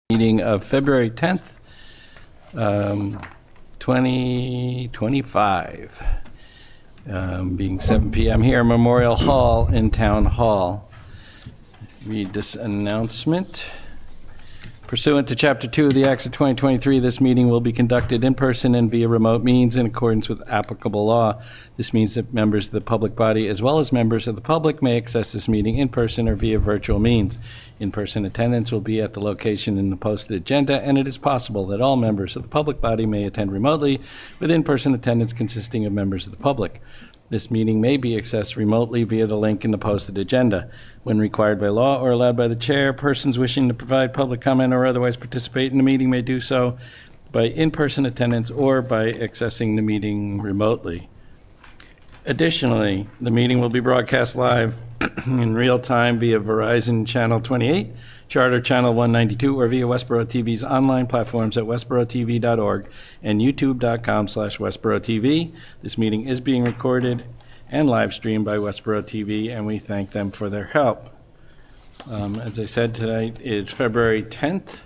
Meeting of February 10th, 2025, being 7 p.m. here, Memorial Hall in Town Hall. Read this announcement. Pursuant to Chapter 2 of the Acts of 2023, this meeting will be conducted in person and via remote means in accordance with applicable law. This means that members of the public body, as well as members of the public, may access this meeting in person or via virtual means. In-person attendance will be at the location in the posted agenda, and it is possible that all members of the public body may attend remotely, with in-person attendance consisting of members of the public. This meeting may be accessed remotely via the link in the posted agenda. When required by law or allowed by the chair, persons wishing to provide public comment or otherwise participate in the meeting may do so by in-person attendance or by accessing the meeting remotely. Additionally, the meeting will be broadcast live in real time via Verizon Channel 28, Charter Channel 192, or via Westborough TV's online platforms at westboroughTV.org and youtube.com/WestboroughTV. This meeting is being recorded and live streamed by Westborough TV, and we thank them for their help. As I said, tonight is February 10th,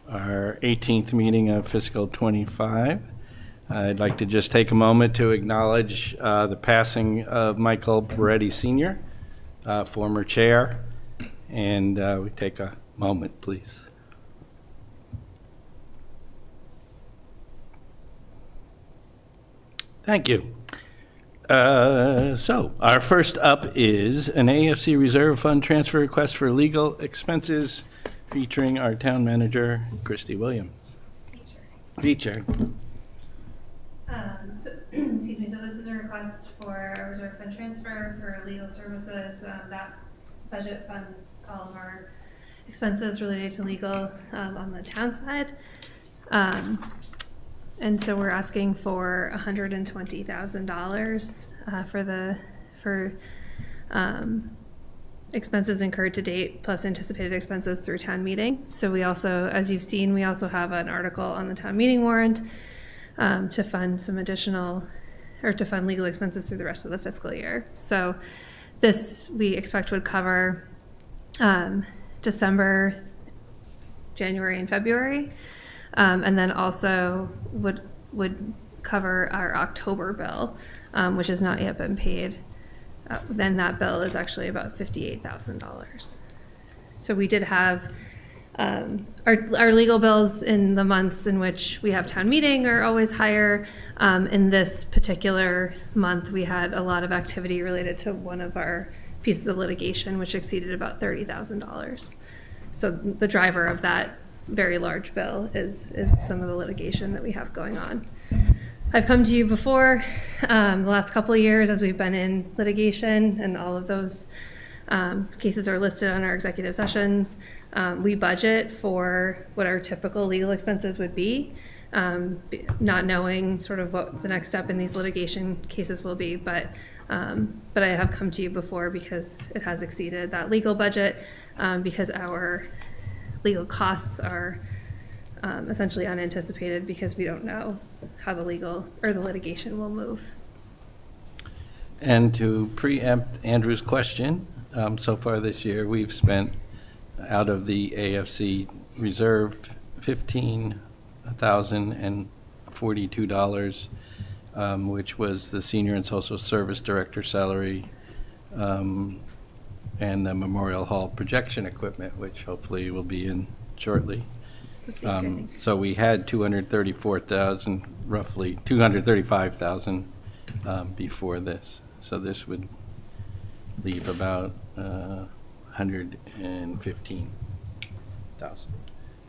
our 18th meeting of fiscal 25. I'd like to just take a moment to acknowledge the passing of Michael Beretti Sr., former chair, and we take a moment, please. Thank you. So our first up is an AFC Reserve Fund transfer request for legal expenses featuring our town manager, Christy Williams. Feature. Excuse me, so this is a request for a reserve fund transfer for legal services. That budget funds all of our expenses related to legal on the town side. And so we're asking for $120,000 for expenses incurred to date plus anticipated expenses through town meeting. So we also, as you've seen, we also have an article on the town meeting warrant to fund some additional, or to fund legal expenses through the rest of the fiscal year. So this we expect would cover December, January, and February, and then also would cover our October bill, which has not yet been paid. Then that bill is actually about $58,000. So we did have our legal bills in the months in which we have town meeting are always higher. In this particular month, we had a lot of activity related to one of our pieces of litigation, which exceeded about $30,000. So the driver of that very large bill is some of the litigation that we have going on. I've come to you before the last couple of years as we've been in litigation, and all of those cases are listed on our executive sessions. We budget for what our typical legal expenses would be, not knowing sort of what the next step in these litigation cases will be, but I have come to you before because it has exceeded that legal budget, because our legal costs are essentially unanticipated because we don't know how the legal or the litigation will move. And to preempt Andrew's question, so far this year, we've spent out of the AFC reserve $15,042, which was the senior and social service director salary, and the Memorial Hall projection equipment, which hopefully will be in shortly. So we had 234,000, roughly 235,000 before this. So this would leave about 115,000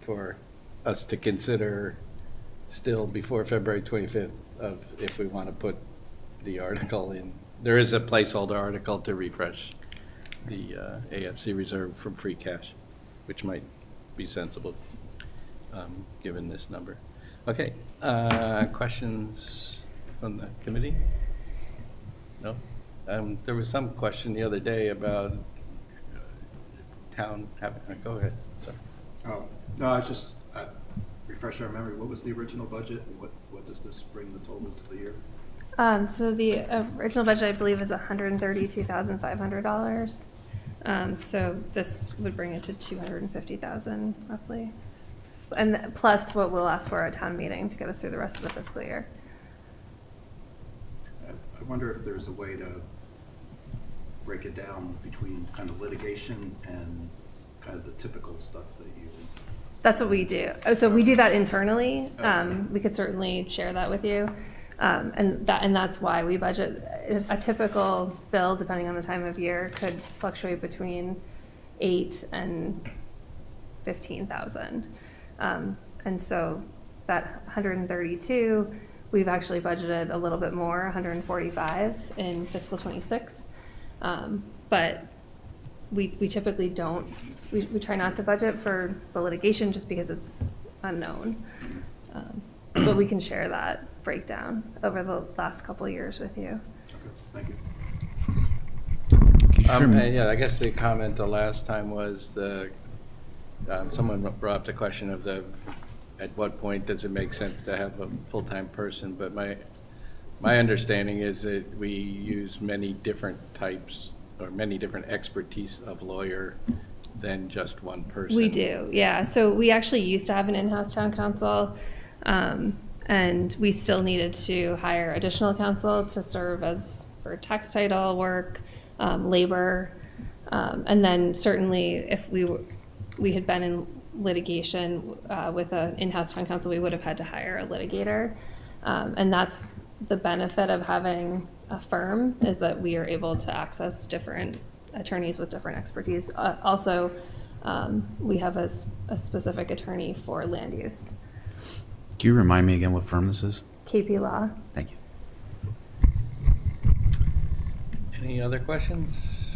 for us to consider still before February 25th of if we want to put the article in. There is a placeholder article to refresh the AFC reserve from free cash, which might be sensible given this number. Okay, questions from the committee? No? There was some question the other day about town having, go ahead. Sorry. Oh, no, I just refresh our memory. What was the original budget, and what does this bring the total to the year? So the original budget, I believe, is $132,500. So this would bring it to $250,000 roughly. And plus what we'll ask for at town meeting to get us through the rest of the fiscal year. I wonder if there's a way to break it down between kind of litigation and kind of the typical stuff that you. That's what we do. So we do that internally. We could certainly share that with you. And that's why we budget. A typical bill, depending on the time of year, could fluctuate between 8 and 15,000. And so that 132, we've actually budgeted a little bit more, 145 in fiscal 26. But we typically don't, we try not to budget for the litigation just because it's unknown. But we can share that breakdown over the last couple of years with you. Okay, thank you. Yeah, I guess the comment the last time was someone brought up the question of at what point does it make sense to have a full-time person? But my understanding is that we use many different types or many different expertise of lawyer than just one person. We do, yeah. So we actually used to have an in-house town counsel, and we still needed to hire additional counsel to serve as for tax title work, labor, and then certainly if we had been in litigation with an in-house town counsel, we would have had to hire a litigator, and that's the benefit of having a firm, is that we are able to access different attorneys with different expertise. Also, we have a specific attorney for land use. Can you remind me again what firm this is? KP Law. Thank you. Any other questions?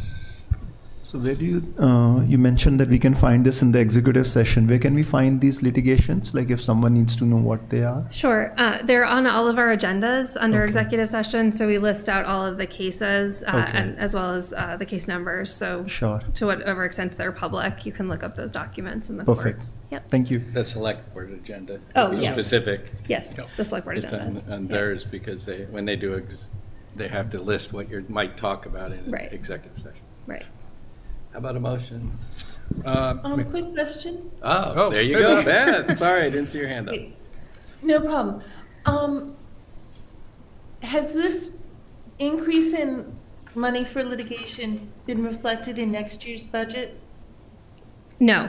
So where do you mentioned that we can find this in the executive session. Where can we find these litigations? Like if someone needs to know what they are? Sure. They're on all of our agendas under Okay. executive session. So we list out all of the cases Okay. and, as well as the case numbers. So Sure. to whatever extent they're public, you can look up those documents in the Perfect. courts. Yep. Thank you. The select board agenda. Oh, to be yes. Specific. Yes, Yep. the select board It's agendas. on Yep. theirs because when they do, they have to list what you might talk about in an Right. executive session. Right. How about a motion? Quick question? Oh, there you go, Beth. Sorry, I didn't see your hand up. No problem. Has this increase in money for litigation been reflected in next year's budget? No,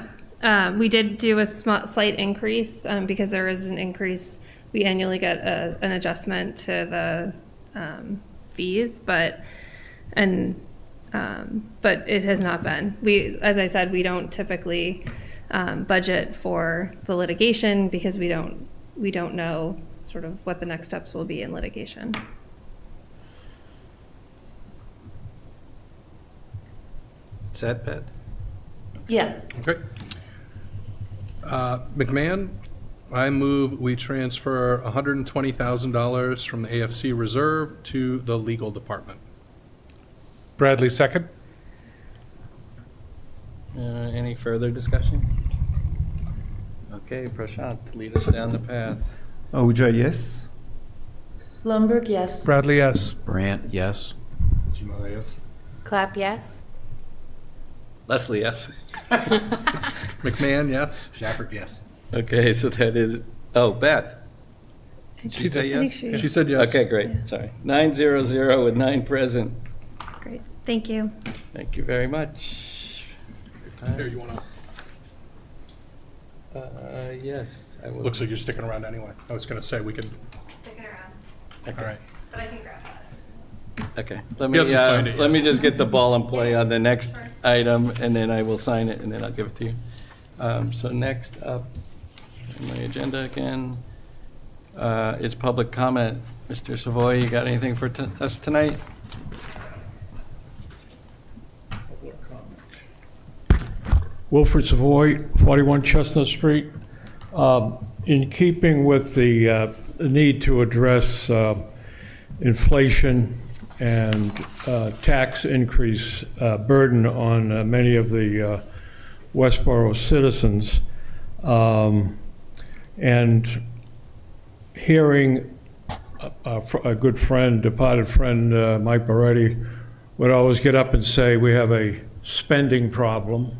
we did do a slight increase because there is an increase. We annually get an adjustment to the fees, but it has not been. As I said, we don't typically budget for the litigation because we don't know sort of what the next steps will be in litigation. Set, Beth? Yeah. Okay. McMahon, I move we transfer $120,000 from the AFC reserve to the legal department. Bradley, second. Any further discussion? Okay, Prashant, lead us down the path. Ahuja, yes. Blumberg, yes. Bradley, yes. Brant, yes. Clap, yes. Leslie, yes. McMahon, yes. Shafford, yes. Okay, so that is, Beth. Did she say I think yes? She said yes. Okay, great, sorry. 900 with 9 present. Great, thank you. Thank you very much. Here, you want to, Yes, I will. looks like you're sticking around anyway. I was going to say we can, Sticking around, Okay. all right. but I can grab that. Okay, He hasn't signed it let yet. me just get the ball in play on the next item, and then I will sign it, and then I'll give it to you. So next up on my agenda again is public comment. Mr. Savoy, you got anything for us tonight? Wilfred Savoy, 41 Chestnut Street. In keeping with the need to address inflation and tax increase burden on many of the Westborough citizens, and hearing a good friend, departed friend, Mike Beretti, would always get up and say, we have a spending problem,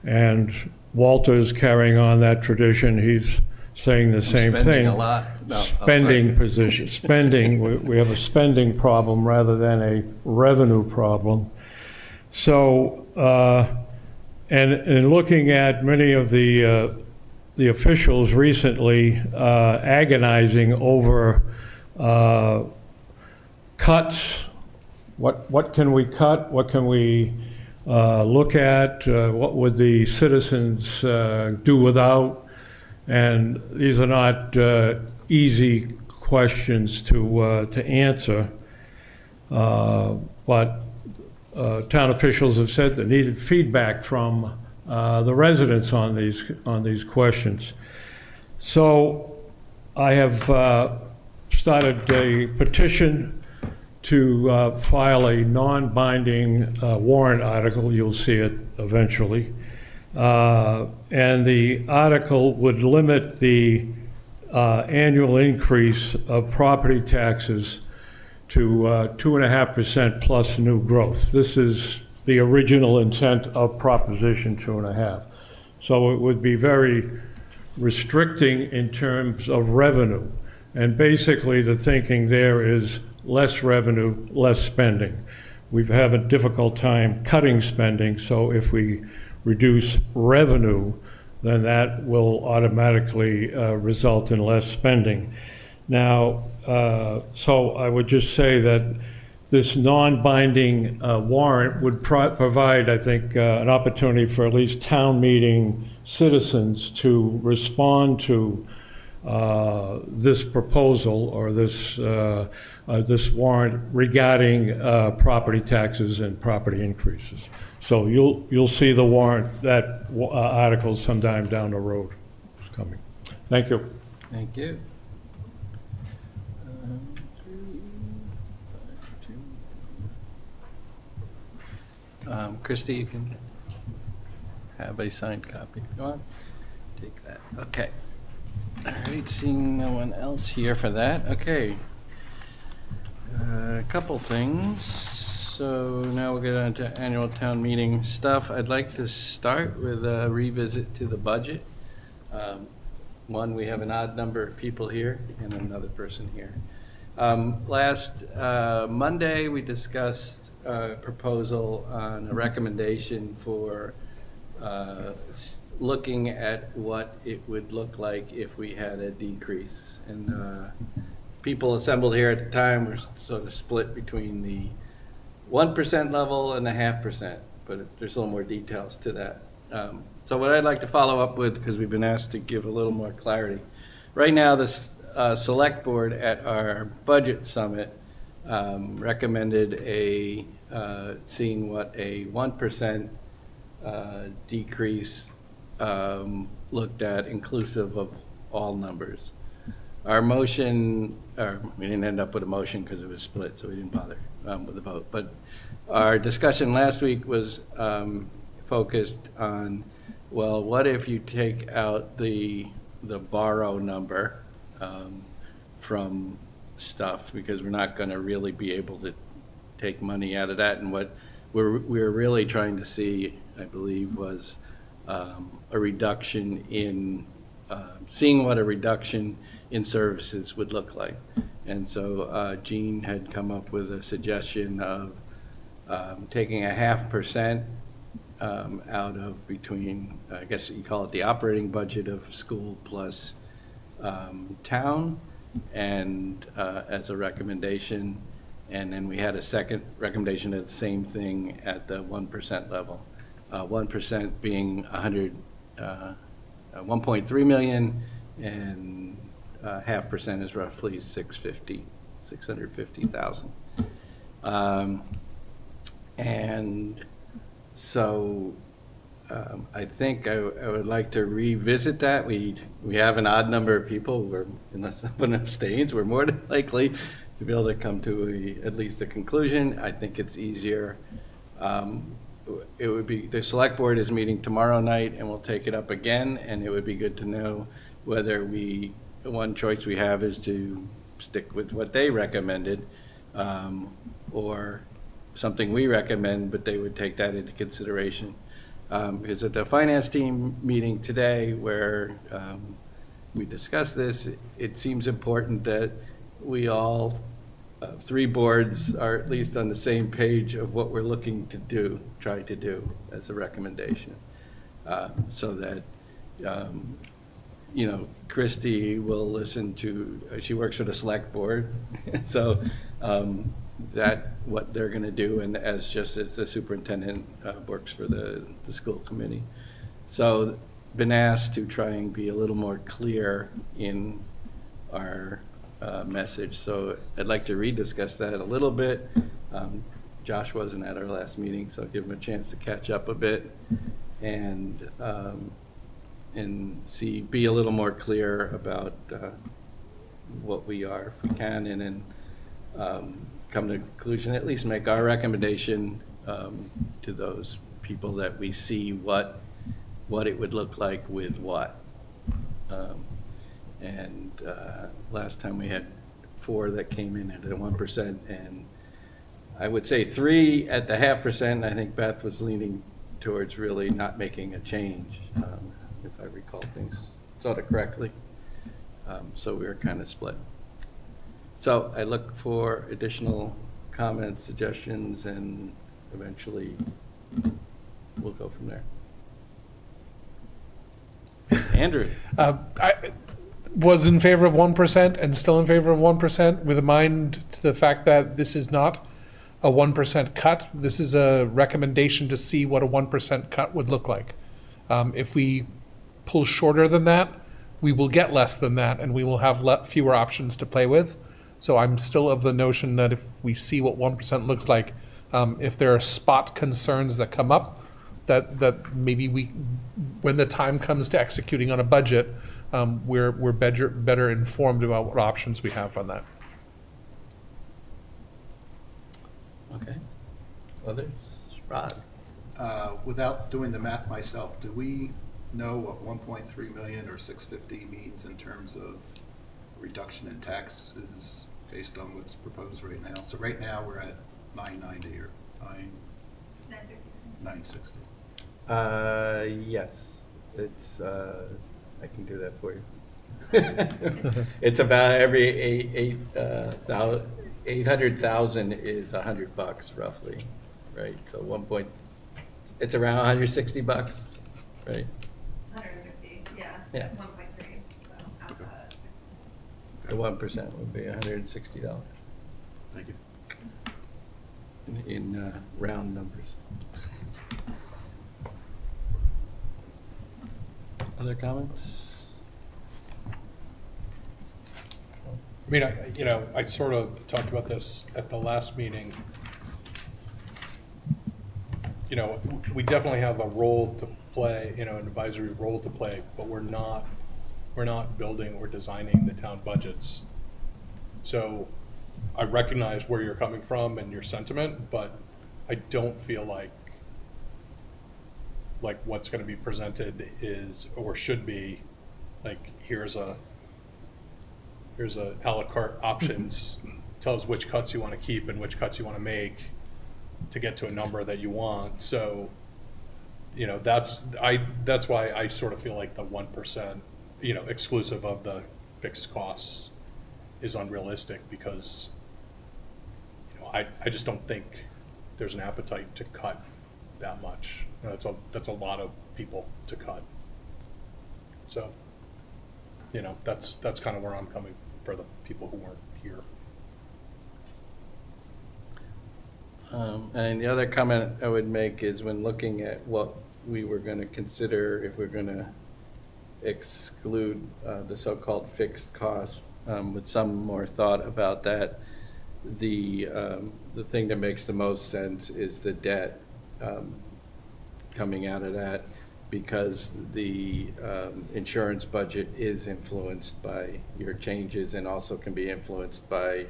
and Walter's carrying on that tradition. He's saying the same thing. Spending a lot. No, I'm Spending sorry. position, spending, we have a spending problem rather than a revenue problem. So, and in looking at many of the officials recently agonizing over cuts, what can we cut, what can we look at, what would the citizens do without? And these are not easy questions to answer, but town officials have said they needed feedback from the residents on these questions. So I have started a petition to file a non-binding warrant article. You'll see it eventually. And the article would limit the annual increase of property taxes to 2.5% plus new growth. This is the original intent of Proposition 2.5. So it would be very restricting in terms of revenue. And basically the thinking there is less revenue, less spending. We have a difficult time cutting spending, so if we reduce revenue, then that will automatically result in less spending. Now, so I would just say that this non-binding warrant would provide, I think, an opportunity for at least town meeting citizens to respond to this proposal or this warrant regarding property taxes and property increases. So you'll see the warrant, that article sometime down the road. It's coming. Thank you. Thank you. Christie, you can have a signed copy. Go on, take that. Okay. All right, seeing no one else here for that. Okay. A couple things. So now we'll get on to annual town meeting stuff. I'd like to start with a revisit to the budget. One, we have an odd number of people here and another person here. Last Monday, we discussed a proposal on a recommendation for looking at what it would look like if we had a decrease. And people assembled here at the time were sort of split between the 1% level and the 0.5%, but there's a little more details to that. So what I'd like to follow up with, because we've been asked to give a little more clarity. Right now, this select board at our budget summit recommended seeing what a 1% decrease looked at inclusive of all numbers. Our motion, or we didn't end up with a motion because it was split, so we didn't bother with the vote. But our discussion last week was focused on, well, what if you take out the borrow number from stuff, because we're not going to really be able to take money out of that. And what we're really trying to see, I believe, was a reduction in seeing what a reduction in services would look like. And so Jean had come up with a suggestion of taking a 0.5% out of between, I guess you call it the operating budget of school plus town, and as a recommendation. And then we had a second recommendation of the same thing at the 1% level. 1% being 1.3 million, and 0.5% is roughly 650,000. And so I think I would like to revisit that. We have an odd number of people, unless someone abstains, we're more than likely to be able to come to at least a conclusion. I think it's easier. It would be, the select board is meeting tomorrow night, and we'll take it up again, and it would be good to know whether one choice we have is to stick with what they recommended, or something we recommend, but they would take that into consideration. Because at the finance team meeting today where we discussed this, it seems important that we all, three boards are at least on the same page of what we're looking to do, try to do as a recommendation. So that, Christie will listen to, she works for the select board. So that what they're going to do, and as the superintendent works for the school committee. So been asked to try and be a little more clear in our message. So I'd like to rediscuss that a little bit. Josh wasn't at our last meeting, so give him a chance to catch up a bit and be a little more clear about what we are, if we can, and then come to a conclusion, at least make our recommendation to those people that we see what it would look like with what. Last time we had 4 that came in at a 1%, and I would say 3 at the 0.5%. I think Beth was leaning towards really not making a change, if I recall things sort of correctly. So we were kind of split. So I look for additional comments, suggestions, and eventually we'll go from there. Andrew? I was in favor of 1% and still in favor of 1% with a mind to the fact that this is not a 1% cut. This is a recommendation to see what a 1% cut would look like. If we pull shorter than that, we will get less than that, and we will have fewer options to play with. So I'm still of the notion that if we see what 1% looks like, if there are spot concerns that come up, that maybe when the time comes to executing on a budget, we're better informed about what options we have on that. Okay. Others? Rod? Without doing the math myself, do we know what 1.3 million or 650 means in terms of reduction in taxes based on what's proposed right now? So right now we're at 990 or 960. Yes. It's, I can do that for you. It's about every 800,000 is $100 roughly, right? So it's around $160, right? 160, yeah. Yeah. 1.3, so half that. The 1% would be $160 Thank you. in round numbers. Other comments? I mean, I sort of talked about this at the last meeting. We definitely have a role to play, an advisory role to play, but we're not building or designing the town budgets. So I recognize where you're coming from and your sentiment, but I don't feel like what's going to be presented is or should be like here's a a la carte options, tell us which cuts you want to keep and which cuts you want to make to get to a number that you want. So that's why I sort of feel like the 1%, exclusive of the fixed costs, is unrealistic, because I just don't think there's an appetite to cut that much. That's a lot of people to cut. So that's kind of where I'm coming for the people who weren't here. And the other comment I would make is when looking at what we were going to consider if we're going to exclude the so-called fixed costs, with some more thought about that, the thing that makes the most sense is the debt coming out of that, because the insurance budget is influenced by your changes and also can be influenced by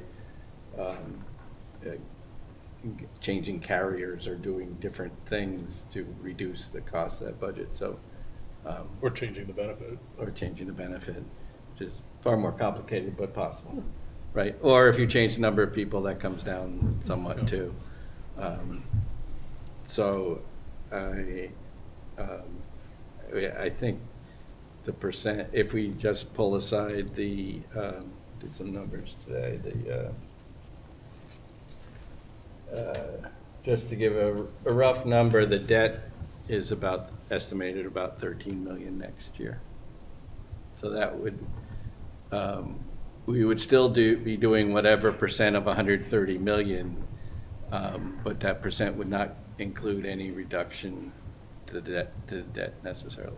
changing carriers or doing different things to reduce the cost of that budget. So, Or changing the benefit. or changing the benefit, which is far more complicated but possible, right? Or if you change the number of people, that comes down somewhat too. So I I think the percent, if we just pull aside the, did some numbers today, just to give a rough number, the debt is estimated about 13 million next year. So that would, we would still be doing whatever percent of 130 million, but that percent would not include any reduction to the debt necessarily.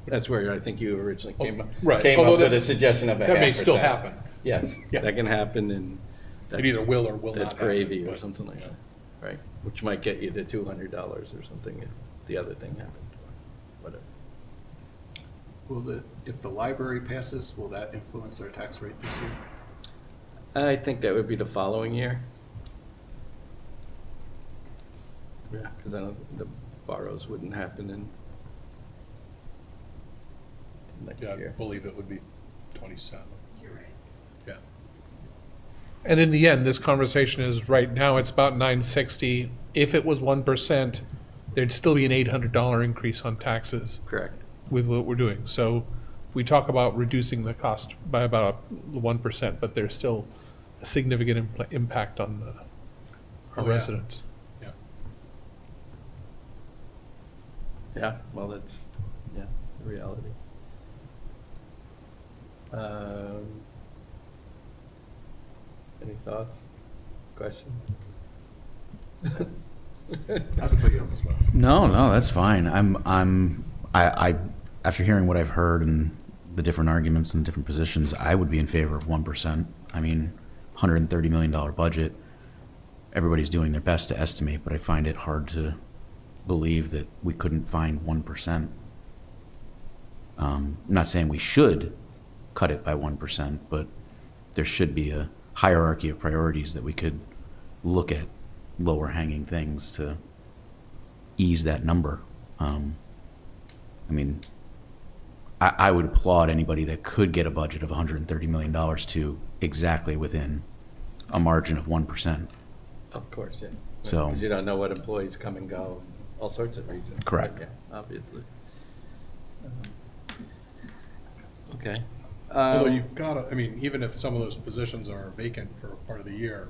That's where I think you originally came up Although with a suggestion of a half That may still percent. happen. Yes, Yeah. that can happen, and It either will or will not that's happen. gravy or but- something like that, right? Which might get you to $200 or something if the other thing happened, whatever. If the library passes, will that influence our tax rate this year? I think that would be the following year. Yeah, because I don't, the borrows wouldn't happen in next Yeah, I year. believe it would be 27. You're right. Yeah. And in the end, this conversation is, right now, it's about 960. If it was 1%, there'd still be an $800 increase on taxes Correct. with what we're doing. So we talk about reducing the cost by about 1%, but there's still a significant impact on our Oh, yeah. residents. Yeah. Yeah, well, that's, yeah, the reality. Any thoughts, questions? Not to put you on the spot. No, that's fine. After hearing what I've heard and the different arguments and different positions, I would be in favor of 1%. I mean, $130 million budget, everybody's doing their best to estimate, but I find it hard to believe that we couldn't find 1%. I'm not saying we should cut it by 1%, but there should be a hierarchy of priorities that we could look at lower hanging things to ease that number. I mean, I would applaud anybody that could get a budget of $130 million to exactly within a margin of 1%. Of course, yeah. So- Because you don't know what employees come and go, all sorts of reasons. Correct. Yeah, obviously. Okay. Although you've got to, I mean, even if some of those positions are vacant for a part of the year,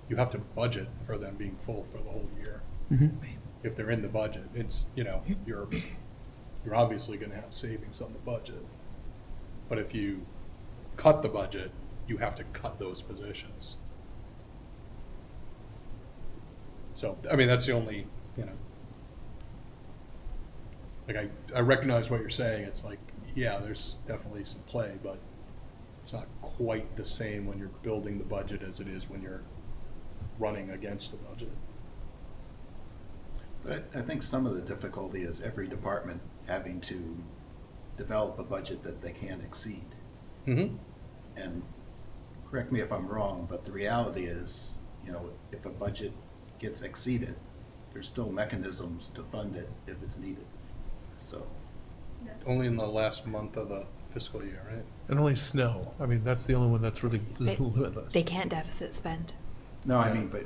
you have to budget for them being full for the whole year. If they're in the budget, it's, you're obviously going to have savings on the budget. But if you cut the budget, you have to cut those positions. So, I mean, that's the only, like, I recognize what you're saying. It's like, yeah, there's definitely some play, but it's not quite the same when you're building the budget as it is when you're running against the budget. But I think some of the difficulty is every department having to develop a budget that they can't exceed. Mm-hmm. And correct me if I'm wrong, but the reality is, if a budget gets exceeded, there's still mechanisms to fund it if it's needed. So, Only in the last month of the fiscal year, right? And only snow. I mean, that's the only one that's really limitless. They can't deficit spend. no, I mean, but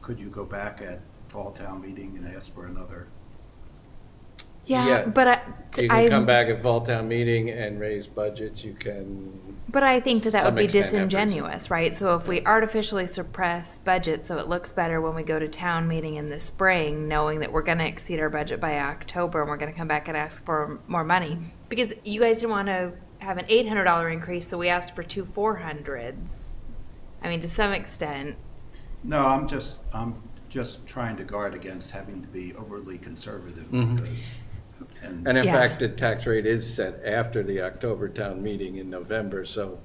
could you go back at fall town meeting and ask for another? Yeah, Yeah. but You can come back at fall town meeting and raise budgets, you can, But I think that Some would be extent, have disingenuous, right? So if we artificially suppress budget so it looks better when we go to town meeting in the spring, knowing that we're gonna exceed our budget by October and we're gonna come back and ask for more money, because you guys didn't want to have an $800 increase, so we asked for two 400s. I mean, to some extent, No, I'm just trying to guard against having to be overly conservative because, and in Yeah. fact, the tax rate is set after the October town meeting in November, so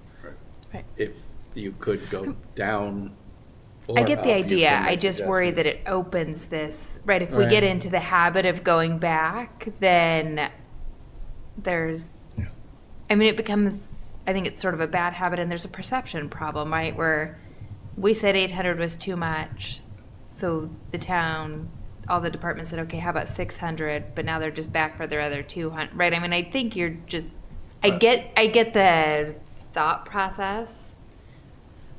Right. if you could go down or I get the up, you idea. can I make just worry that adjustments. it opens this, right? If we Right. get into the habit of going back, then there's, I mean, it becomes, I think it's sort of a bad habit and there's a perception problem, right? Where we said 800 was too much. So the town, all the departments said, okay, how about 600? But now they're just back for their other 200, right? I mean, I think you're just, I get the thought process,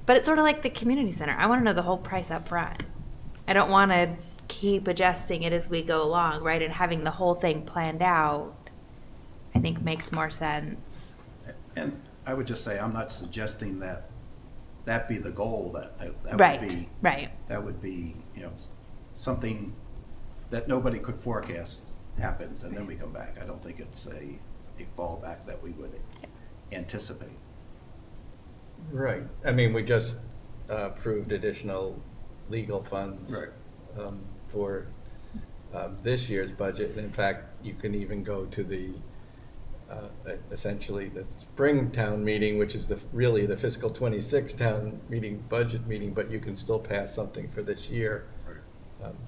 but it's sort of like the community center. I want to know the whole price up front. I don't want to keep adjusting it as we go along, right? And having the whole thing planned out, I think makes more sense. And I would just say, I'm not suggesting that that be the goal, that Right, would be, right. that would be, something that nobody could forecast happens, and then we come back. I don't think it's a fallback that we would anticipate. Right. I mean, we just approved additional legal funds for this year's budget. And in fact, you can even go to the, essentially the spring town meeting, which is really the fiscal 26 town meeting, budget meeting, but you can still pass something for this year.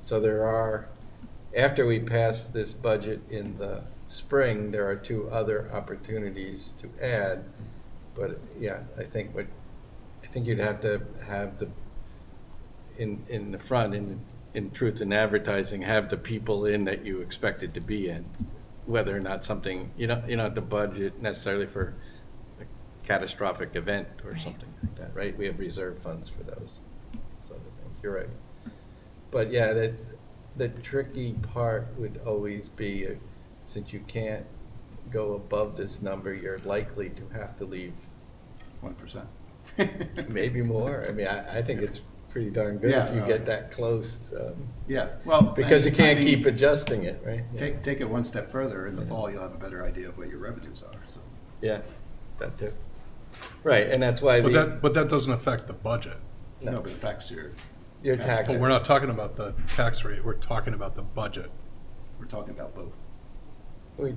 So there are, after we pass this budget in the spring, there are 2 other opportunities to add. But yeah, I think you'd have to have in the front, in truth in advertising, have the people in that you expected to be in, whether or not something, you don't have to budget necessarily for a catastrophic event or something like that, right? We have reserve funds for those sort of things. You're right. But yeah, the tricky part would always be, since you can't go above this number, you're likely to have to leave 1%. maybe more. I mean, I think it's pretty darn good if you get that close. Yeah, well. Because you can't I mean, keep adjusting it, right? Yeah. Take it one step further. In the fall, you'll have a better idea of what your revenues are, so. Yeah, that too. Right, and that's why But that doesn't affect the budget. No, but it affects your tax. But we're not talking about the tax rate, we're talking about the budget. we're talking about both.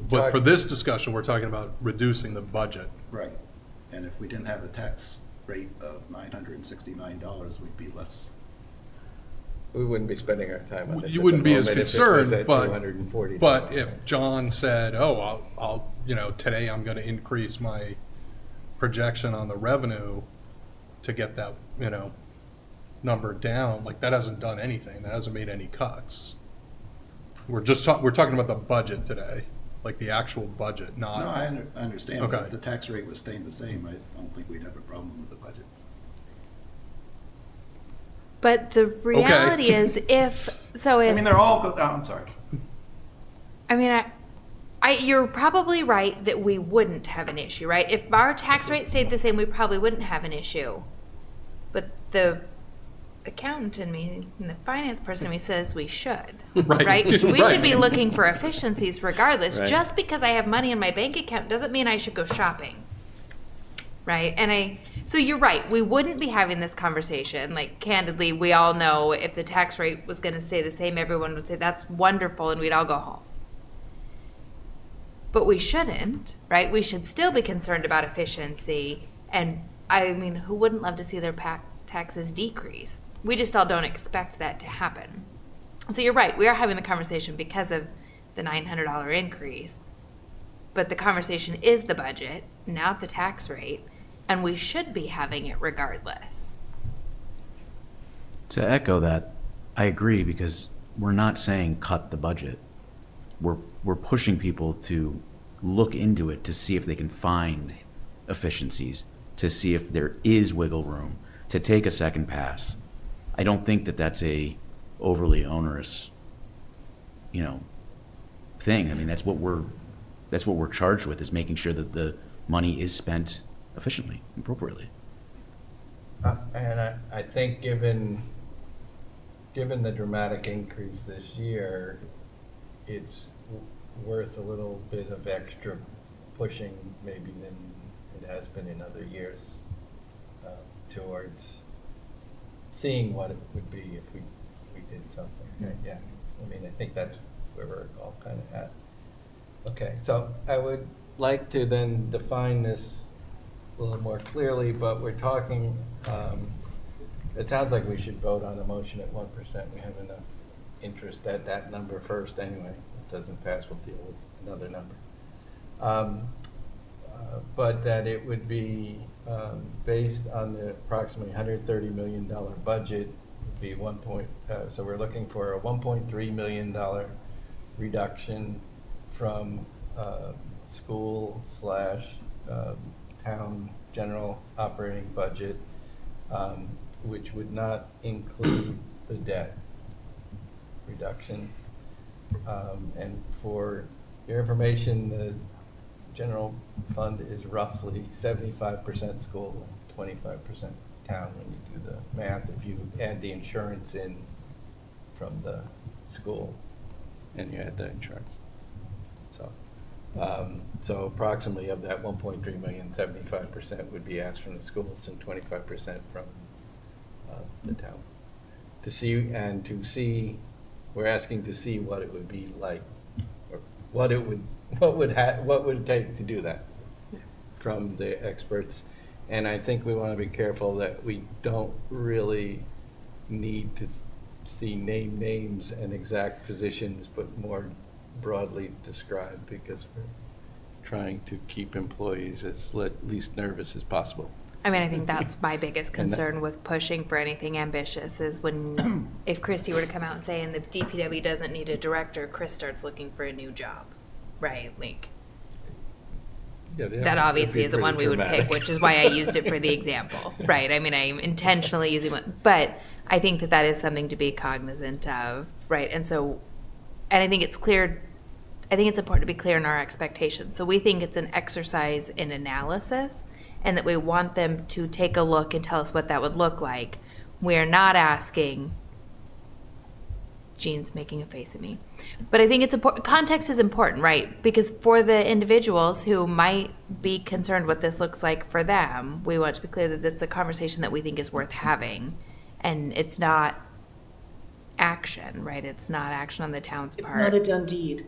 But for this discussion, we're talking about reducing the budget. Right. And if we didn't have a tax rate of $969, we'd be less. We wouldn't be spending our time on this. You at wouldn't the be as moment if it was concerned, at but $240. if John said, oh, I'll today I'm going to increase my projection on the revenue to get that, number down, like that hasn't done anything. That hasn't made any cuts. We're talking about the budget today, like the actual budget, not. No, I understand. But Okay. if the tax rate was staying the same, I don't think we'd have a problem with the budget. But the reality is I mean, they're all, I'm sorry. I mean, you're probably right that we wouldn't have an issue, right? If our tax rate stayed the same, we probably wouldn't have an issue. But the accountant in me and the finance person in me says we should, right? We should be looking for efficiencies regardless. Right. Just because I have money in my bank account doesn't mean I should go shopping, right? So you're right. We wouldn't be having this conversation. Like, candidly, we all know if the tax rate was going to stay the same, everyone would say that's wonderful and we'd all go home. But we shouldn't, right? We should still be concerned about efficiency. And I mean, who wouldn't love to see their taxes decrease? We just all don't expect that to happen. So you're right. We are having the conversation because of the $900 increase. But the conversation is the budget, not the tax rate. And we should be having it regardless. To echo that, I agree, because we're not saying cut the budget. We're pushing people to look into it to see if they can find efficiencies, to see if there is wiggle room, to take a second pass. I don't think that that's a overly onerous, thing. I mean, that's what we're charged with, is making sure that the money is spent efficiently, appropriately. And I think given the dramatic increase this year, it's worth a little bit of extra pushing maybe than it has been in other years towards seeing what it would be if we did something. Right? Yeah, I mean, I think that's where we're all kind of at. Okay, so I would like to then define this a little more clearly, but we're talking, it sounds like we should vote on the motion at 1%. We have enough interest at that number first anyway. If it doesn't pass, we'll deal with another number. But that it would be based on the approximately $130 million budget, would be so we're looking for a $1.3 million reduction from school / town general operating budget, which would not include the debt. reduction. And for your information, the general fund is roughly 75% school, 25% town when you do the math, if you add the insurance in from the school and you add the insurance. So approximately of that 1.3 million, 75% would be asked from the schools and 25% from the town. We're asking to see what it would be like, or what would it take to do that from the experts. And I think we want to be careful that we don't really need to see names and exact positions, but more broadly described, because we're trying to keep employees as least nervous as possible. I mean, I think that's my biggest concern with pushing for anything ambitious is when, if Christy were to come out and say, and the DPW doesn't need a director, Chris starts looking for a new job, right? Like, Yeah, that obviously isn't one we would pick, which is why I used it for the example, right? I mean, I'm intentionally using one, but I think that that is something to be cognizant of, right? And so, and I think it's clear, I think it's important to be clear in our expectations. So we think it's an exercise in analysis and that we want them to take a look and tell us what that would look like. We're not asking, Jean's making a face at me, but I think it's important, context is important, right? Because for the individuals who might be concerned what this looks like for them, we want to be clear that it's a conversation that we think is worth having. And it's not action, right? It's not action on the town's It's part. not a done deed.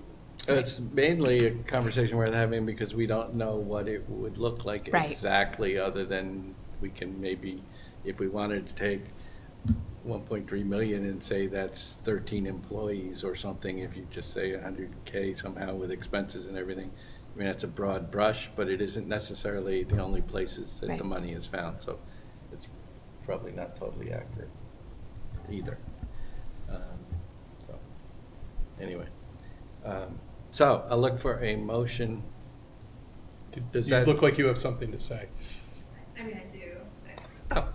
It's mainly a conversation we're having because we don't know what it would look like Right. exactly, other than we can maybe, if we wanted to take 1.3 million and say that's 13 employees or something, if you just say 100K somehow with expenses and everything. I mean, that's a broad brush, but it isn't necessarily the only places that the Right. money is found, so it's probably not totally accurate either. So, anyway. So I'll look for a motion. Does You that look like you have something to say. I mean, I do. Oh.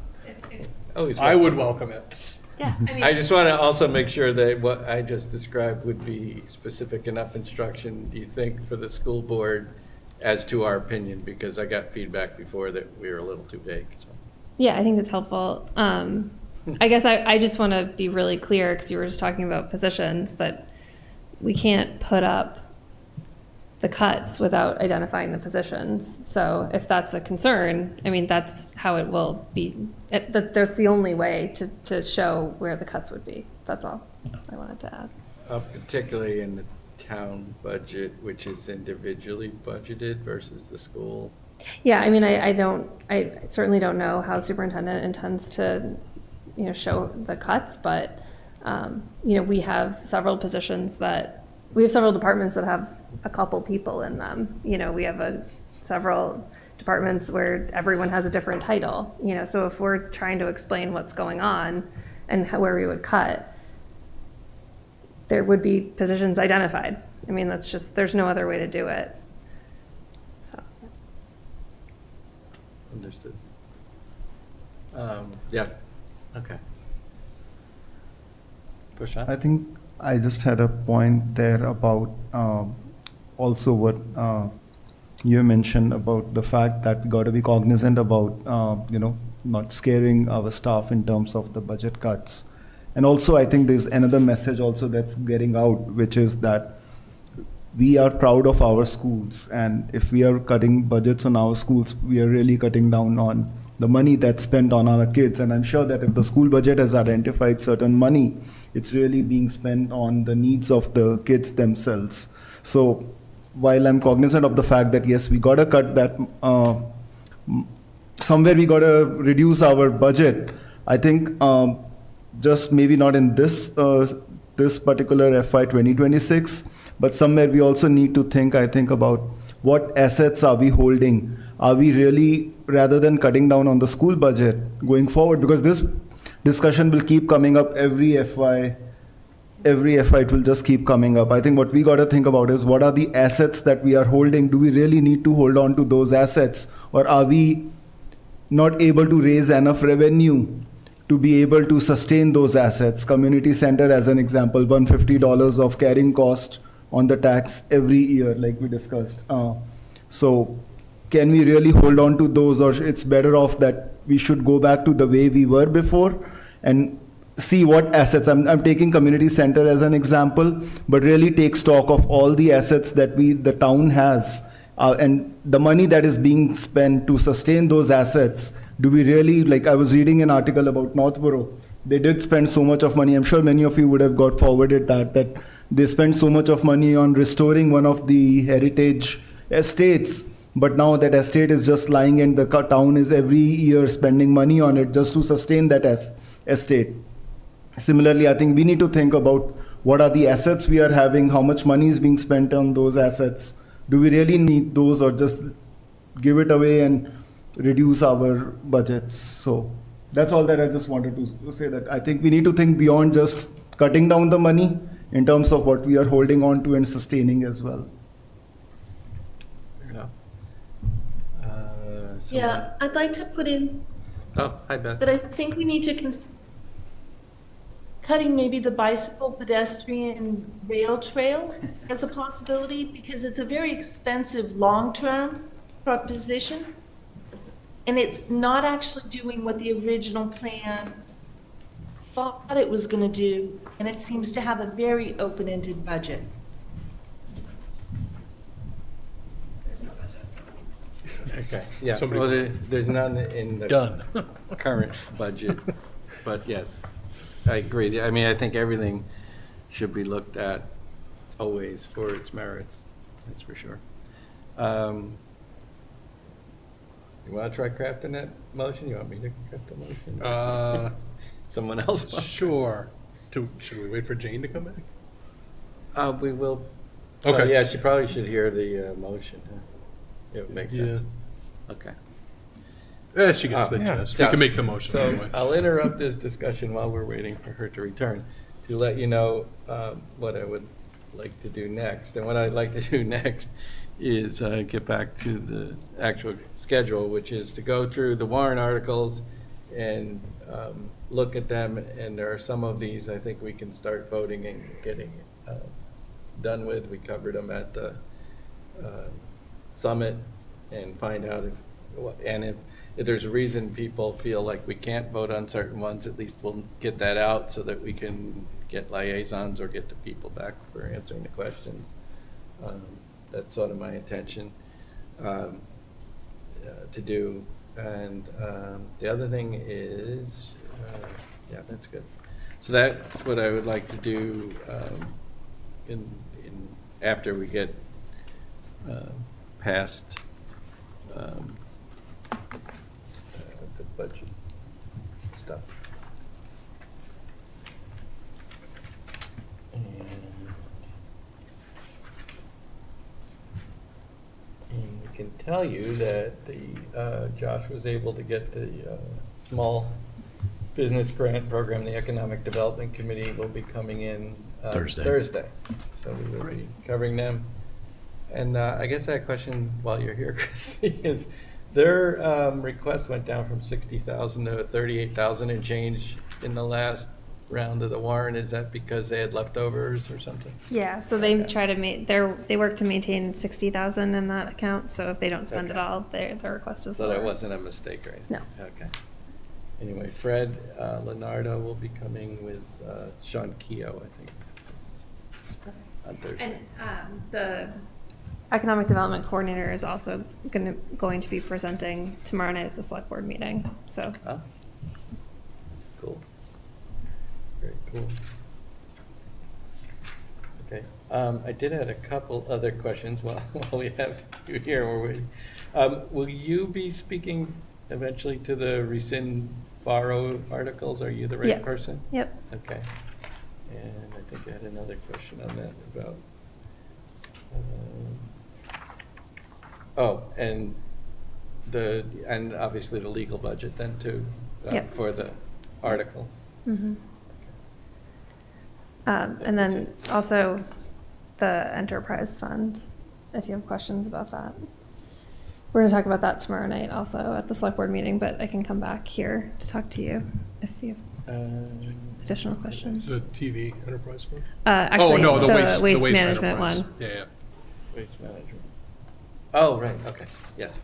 Always I welcome. would welcome it. Yeah. I just want to also make sure that what I just described would be specific enough instruction, do you think, for the school board as to our opinion? Because I got feedback before that we were a little too vague. So. Yeah, I think that's helpful. I guess I just want to be really clear, because you were just talking about positions, that we can't put up the cuts without identifying the positions. So if that's a concern, I mean, that's how it will be. That's the only way to show where the cuts would be. That's all I wanted to add. Particularly in the town budget, which is individually budgeted versus the school. Yeah, I mean, I certainly don't know how the superintendent intends to, show the cuts, but, we have several departments that have a couple people in them. We have several departments where everyone has a different title, so if we're trying to explain what's going on and where we would cut, there would be positions identified. I mean, there's no other way to do it. So. Understood. Yeah, okay. Prashant? I think I just had a point there about also what you mentioned about the fact that we got to be cognizant about, not scaring our staff in terms of the budget cuts. And also, I think there's another message also that's getting out, which is that we are proud of our schools. And if we are cutting budgets on our schools, we are really cutting down on the money that's spent on our kids. And I'm sure that if the school budget has identified certain money, it's really being spent on the needs of the kids themselves. So while I'm cognizant of the fact that, yes, we got to cut that, somewhere we got to reduce our budget, I think just maybe not in this particular FY 2026, but somewhere we also need to think, I think, about what assets are we holding? Are we really, rather than cutting down on the school budget going forward, because this discussion will keep coming up every FY it will just keep coming up. I think what we got to think about is what are the assets that we are holding? Do we really need to hold on to those assets, or are we not able to raise enough revenue to be able to sustain those assets. Community center, as an example, $150 of carrying cost on the tax every year, like we discussed. So can we really hold on to those, or it's better off that we should go back to the way we were before and see what assets, I'm taking community center as an example, but really take stock of all the assets that the town has, and the money that is being spent to sustain those assets. Do we really, like I was reading an article about Northborough, they did spend so much of money, I'm sure many of you would have got forwarded that they spent so much of money on restoring one of the heritage estates, but now that estate is just lying and the town is every year spending money on it just to sustain that estate. Similarly, I think we need to think about what are the assets we are having, how much money is being spent on those assets. Do we really need those, or just give it away and reduce our budgets? So that's all that I just wanted to say, that I think we need to think beyond just cutting down the money in terms of what we are holding on to and sustaining as well. Fair enough. Yeah, I'd like to put in Oh, hi, Beth. that I think we need to cutting maybe the bicycle, pedestrian, rail trail as a possibility, because it's a very expensive long-term proposition, and it's not actually doing what the original plan thought it was going to do, and it seems to have a very open-ended budget. Okay, yeah, Somebody- well, there's none in the Done. current budget, but yes, I agree. I mean, I think everything should be looked at always for its merits, that's for sure. You want to try crafting that motion? You want me to craft the motion? Someone else? Sure. Should we wait for Jane to come back? We will. Okay. Well, yeah, she probably should hear the motion. Huh? It would make sense. Okay. She gets the yeah. gist. We can make the motion So anyway. I'll interrupt this discussion while we're waiting for her to return to let you know what I would like to do next. And what I'd like to do next is get back to the actual schedule, which is to go through the warrant articles and look at them. And there are some of these I think we can start voting and getting done with. We covered them at the summit, and find out if there's a reason people feel like we can't vote on certain ones, at least we'll get that out so that we can get liaisons or get the people back for answering the questions. That's sort of my intention to do. And the other thing is, yeah, that's good. So that's what I would like to do after we get past the budget stuff. And we can tell you that Josh was able to get the small business grant program. The Economic Development Committee will be coming in Thursday. So we will be covering them. And I guess I had a question while you're here, Christy, is their request went down from 60,000 to 38,000 and change in the last round of the warrant. Is that because they had leftovers or something? Yeah, so they Okay. try to they work to maintain 60,000 in that account, so if they don't spend it Okay. all, their request is So that lower. wasn't a mistake, right? No. Okay. Anyway, Fred Leonardo will be coming with Sean Keogh, I think, on Thursday. And the Economic Development Coordinator is also going to be presenting tomorrow night at the select board meeting, so. Oh, cool. Very cool. Okay, I did have a couple other questions while we have you here. We're waiting. Will you be speaking eventually to the rescind borrow articles? Are you the right Yeah. person? Yep. Okay. And I think I had another question on that about, and obviously the legal budget then too, Yep. for the article. Mhm. And then also the enterprise fund, if you have questions about that. We're gonna talk about that tomorrow night also at the select board meeting, but I can come back here to talk to you if you have additional questions. The TV enterprise fund? Actually, Oh, no, the waste management enterprise. one. Yeah. Waste management. Oh, right, okay, yes,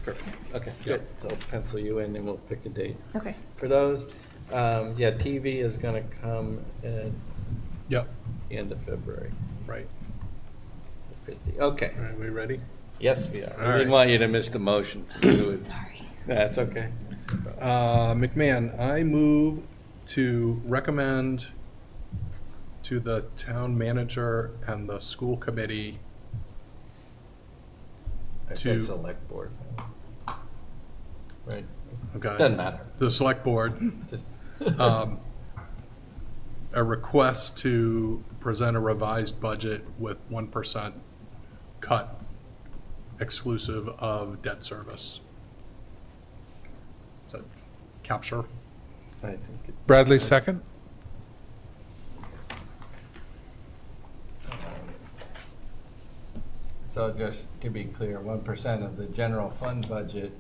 perfect, okay, good. So I'll pencil you in and we'll pick a date. Okay. For those, yeah, TV is gonna come at Yep, the end of February. right. Christie, okay. All right, we ready? Yes, we are. All We didn't right. want you to miss the motion. Sorry. That's okay. McMahon, I move to recommend to the town manager and the school committee I said To- select board. Right, okay, doesn't matter, the select board, just, a request to present a revised budget with 1% cut exclusive of debt service. Does that capture? I think it. Bradley, second? So just to be clear, 1% of the general fund budget,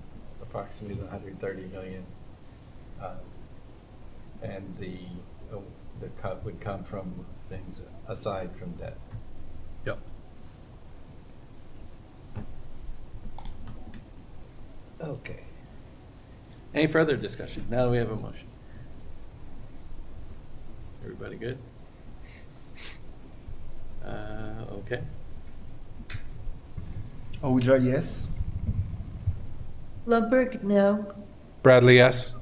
approximately 130 million. And the cut would come from things aside from debt. Yep. Okay. Any further discussion? Now we have a motion. Everybody good? Okay. Ahuja, yes. Lundberg, no. Bradley, yes.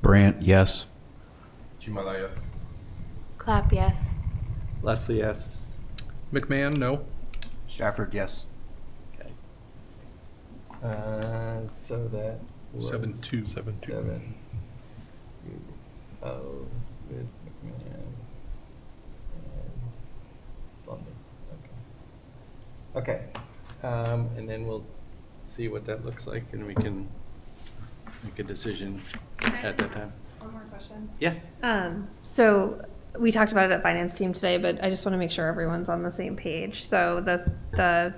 Brant, yes. Clap, yes. Leslie, yes. McMahon, no? Stafford, yes. Okay. So that was 7-2. 7. Oh, with McMahon and London. Okay. Okay. And then we'll see what that looks like, and we can make a decision at that time. One more question. Yes. So we talked about it at finance team today, but I just want to make sure everyone's on the same page. So the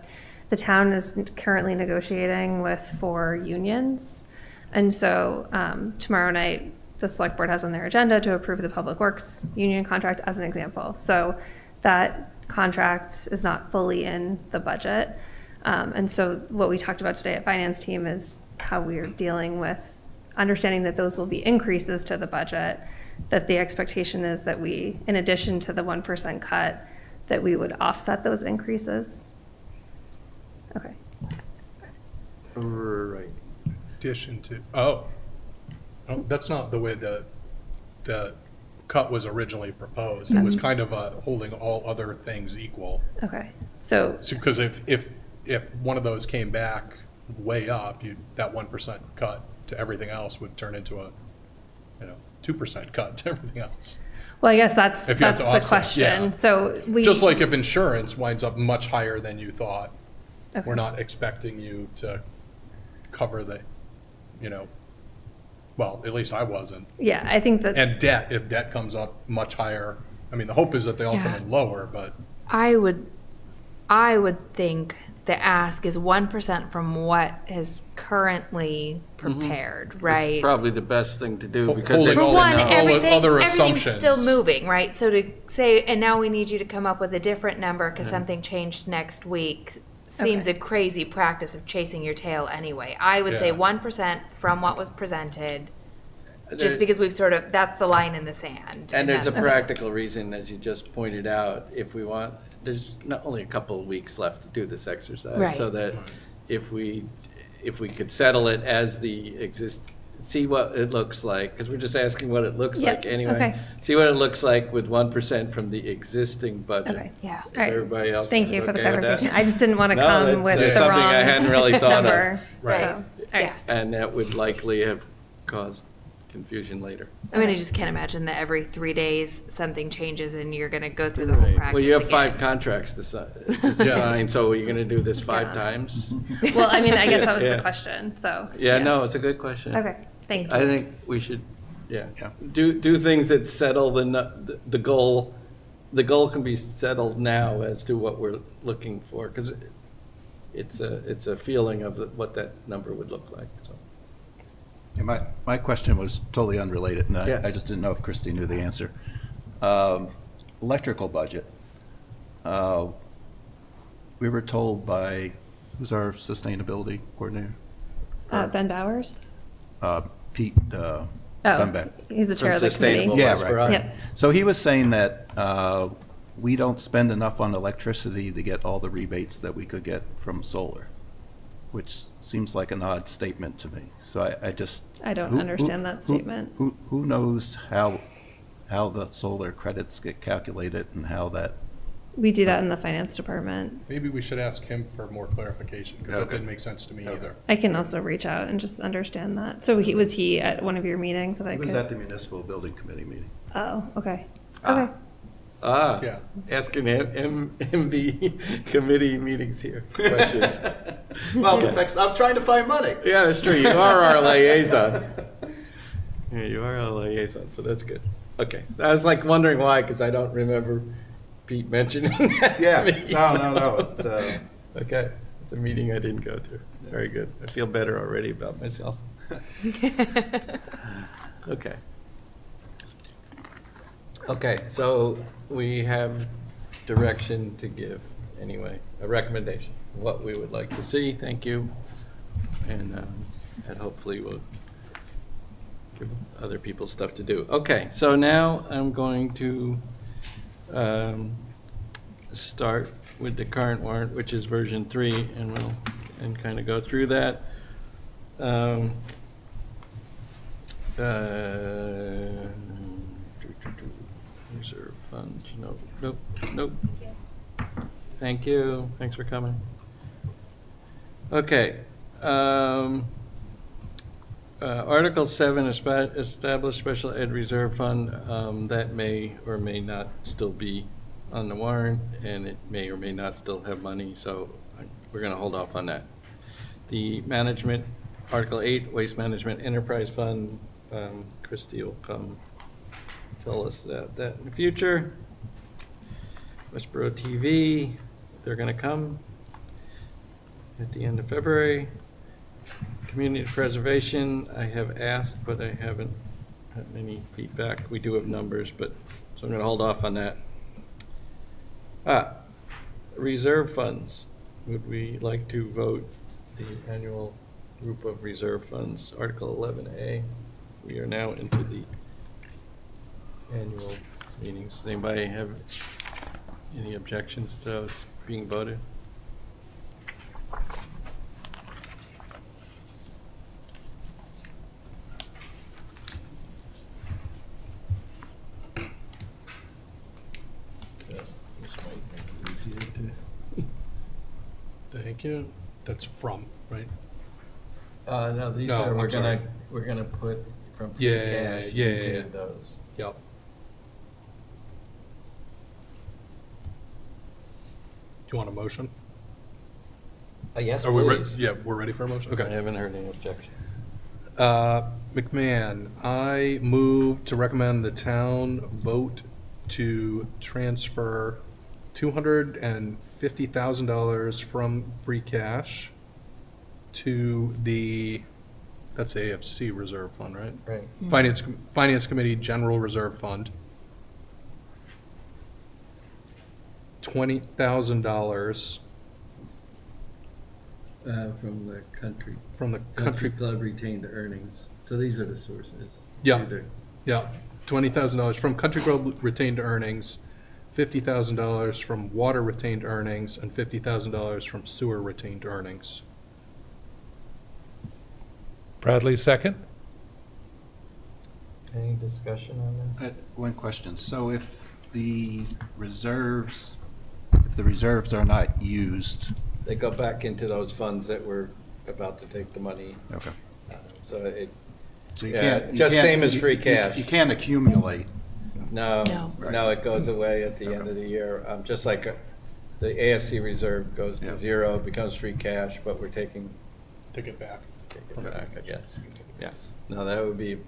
town is currently negotiating with 4 unions. And so tomorrow night, the select board has on their agenda to approve the public works union contract as an example. So that contract is not fully in the budget. And so what we talked about today at finance team is how we're dealing with understanding that those will be increases to the budget, that the expectation is that we, in addition to the 1% cut, that we would offset those increases. Okay. Right. Addition to, oh, that's not the way the cut was originally proposed. It was kind of holding all other things equal. Okay. So, Because if one of those came back way up, that 1% cut to everything else would turn into a 2% cut to everything else. well, I guess that's If you have to the offset, question. yeah. So we Just like if insurance winds up much higher than you thought, Okay. we're not expecting you to cover the, well, at least I wasn't. Yeah, I think that And debt, if debt comes up much higher, I mean, the hope is that they all come in lower, but I would think the ask is 1% from what is currently prepared, right? It's probably the best thing to do Ho- because holding it's For all one, the- all the everything, other everything's still assumptions. moving, right? So to say, and now we need you to come up with a different number because something changed next week seems Okay. a crazy practice of chasing your tail anyway. I would say Yeah. 1% from what was presented, There- just because we've sort of, that's the line in the sand. And there's a that's- practical reason, as you just pointed out, if we want, there's not only a couple of weeks left to do this exercise. Right. So that if we could settle it as see what it looks like, because we're just asking what it looks Yep, like anyway. okay. See what it looks like with 1% from the existing budget. Okay. Yeah. If All right. everybody else Thank is you for the okay with that. clarification. I just didn't want to No, come it's, with the something wrong I hadn't really thought of. number. Right. So, all right. Yeah. And that would likely have caused confusion later. I mean, I just can't imagine that every 3 days something changes and you're going to go through the whole Right. practice Well, you have again. 5 contracts to sign, so you're going to do this 5 Yeah. times? Well, I mean, I guess that was Yeah. the question. So Yeah, no, it's a good question. Okay. Thank you. I think we should, do things that settle the goal. The goal can be settled now as to what we're looking for, because it's a feeling of what that number would look like, so. Yeah, my question was totally unrelated, and Yeah. I just didn't know if Christie knew the answer. Electrical budget. We were told by, who's our sustainability coordinator? Ben Bowers? Pete Oh, Dunbeck. he's the chair of From the committee. Sustainable Yeah, Westborough. right. Yep. So he was saying that we don't spend enough on electricity to get all the rebates that we could get from solar, which seems like an odd statement to me. So I just. I don't understand that statement. Who knows how the solar credits get calculated and how that, We do that in the finance department. Maybe we should ask him for more clarification, because that Okay. didn't make sense to me either. I can also reach out and just understand that. So was he at one of your meetings that I he was could? at the municipal building committee meeting. Oh, okay. Ah. Okay. Yeah. Asking MV committee meetings here, questions. Well, I'm trying to find money. Yeah, that's true, you are our liaison. Yeah, you are our liaison, so that's good. Okay, I was like wondering why, because I don't remember Pete mentioning that to me, no. so- Okay, it's a meeting I didn't go to. Very good. I feel better already about myself. Okay. Okay, so we have direction to give, anyway, a recommendation, what we would like to see, thank you. And hopefully we'll give other people stuff to do. Okay, so now I'm going to start with the current warrant, which is version 3, and we'll kind of go through that. Reserve funds, nope. Thank you, thanks for coming. Okay. Article 7, establish special ed reserve fund, that may or may not still be on the warrant, and it may or may not still have money, so we're gonna hold off on that. The management, Article 8, waste management enterprise fund, Christie will come tell us that in the future. Westborough TV, they're gonna come at the end of February. Community preservation, I have asked, but I haven't had any feedback. We do have numbers, but, so I'm gonna hold off on that. Reserve funds. Would we like to vote the annual group of reserve funds, Article 11A? We are now into the annual meetings. Does anybody have any objections to how it's being voted? Thank you. That's from, right? No, these No, are, I'm sorry. we're gonna put from free Yeah, cash yeah, into yeah. those. Yep. Do you want a motion? Yes, Are we ready? please. Yeah, we're ready for a motion? I Okay. haven't heard any objections. McMahon, I move to recommend the town vote to transfer $250,000 from free cash to that's AFC reserve fund, right? Right. Finance Committee General Reserve Fund. $20,000 From the country. from the Country country. club retained earnings. So these are the sources. Yeah. Either- Yeah, $20,000 from Country Club retained earnings, $50,000 from water retained earnings, and $50,000 from sewer retained earnings. Bradley, second? Any discussion on that? One question. So if the reserves are not used, They go back into those funds that we're about to take the money. okay. So it, So you Yeah, can't. you just can't- same as you- free you- cash. You can't accumulate. No. no, it goes away at the end of the year. Just like the AFC reserve goes Yeah. to zero, becomes free cash, but we're taking Take it back. it back, I guess. Yes. No, that would be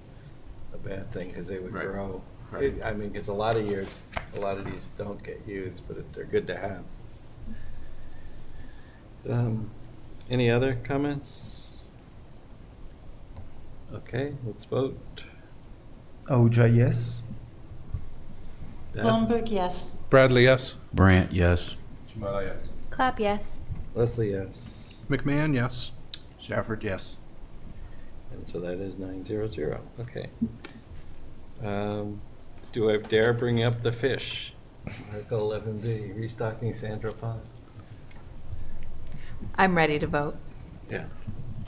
a bad thing because they would Right. grow. Right. I mean, because a lot of years, a lot of these don't get used, but they're good to have. Any other comments? Okay, let's vote. Ahuja, yes. Deb? Blumberg, yes. Bradley, yes. Brant, yes. Clap, yes. Leslie, yes. McMahon, yes. Shafford, yes. And so that is 900. Okay. Do I dare bring up the fish? Article 11B, restocking Sandra Pond. I'm ready to vote. Yeah.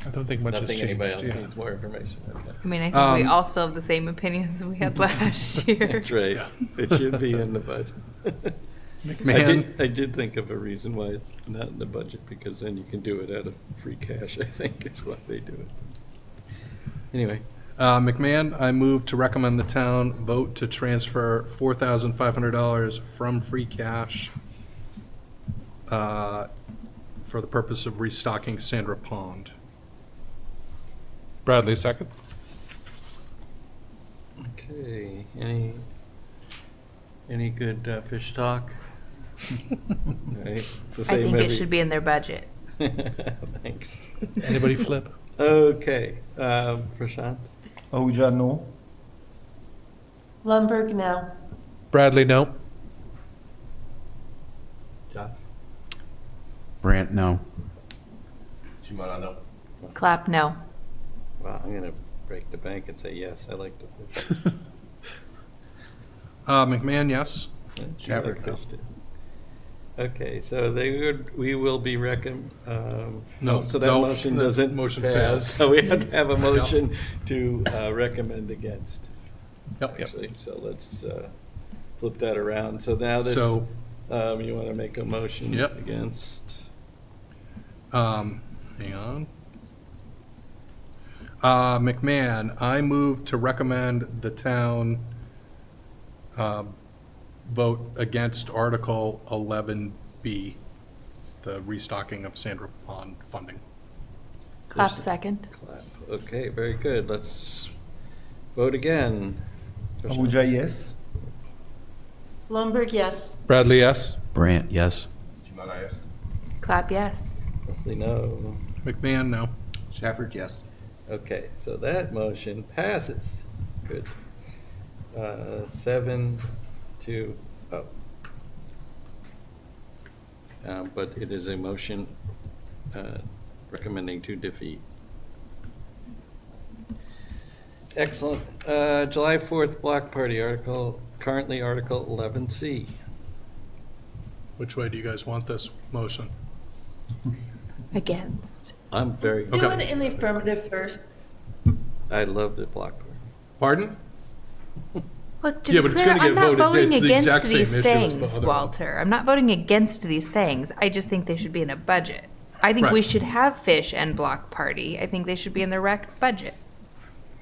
I don't think much has Nothing changed. anybody else yeah. needs more information. Okay. I mean, I think we all still have the same opinions we had last year. That's right. It should be in the budget. McMahon, I did think of a reason why it's not in the budget, because then you can do it out of free cash, I think, is why they do it. Anyway, McMahon, I move to recommend the town vote to transfer $4,500 from free cash for the purpose of restocking Sandra Pond. Bradley, second. okay, any good fish talk? All right, it's the I same think it every- should be in their budget. Thanks. Anybody flip? Okay, Prashant? Ahuja, no. Blumberg, no. Bradley, no. Josh? Brant, no. Clap, no. Well, I'm gonna break the bank and say yes, I like the fish. McMahon, yes. Shafford, okay, so we will be No, so that no, motion the doesn't motion pass. fails. So we have to have a motion to recommend against, Yep. actually. So let's flip that around. So now this, So, you want to make a motion Yep. against? hang on. McMahon, I move to recommend the town vote against Article 11B, the restocking of Sandra Pond funding. Clap, There's a second. Clap. Okay, very good. Let's vote again. Ahuja, yes. Blumberg, yes. Bradley, yes. Brant, yes. Clap, yes. Leslie, no. McMahon, no. Shafford, yes. Okay, so that motion passes. Good. 7-0. But it is a motion recommending to defeat. Excellent. July 4th block party article, currently Article 11C. Which way do you guys want this motion? Against. I'm very, Do Okay. it in the affirmative first. I love the block party. Pardon? Well, to Yeah, be but it's clear, gonna I'm get not voted. voting It's the against exact same these issue as the things, other one. Walter. I'm not voting against these things. I just think they should be in a budget. I think we Right. should have fish and block party. I think they should be in the rec budget.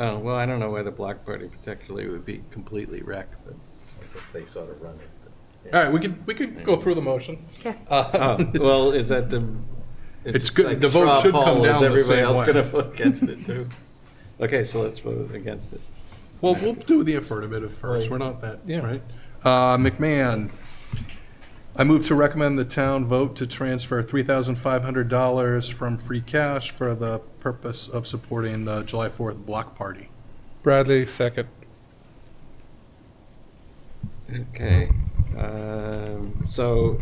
Oh, well, I don't know why the block party particularly would be completely wrecked, but I guess they sort of run it. but, All right, we could go through the motion. Yeah. Oh, well, is that the? It's good- like the vote straw should come poll. down Is the everybody same else way. going to vote against it too? Okay, so let's vote against it. Well, we'll do the affirmative first. We're not that, right? McMahon, I move to recommend the town vote to transfer $3,500 from free cash for the purpose of supporting the July 4th block party. Bradley, second. Okay, so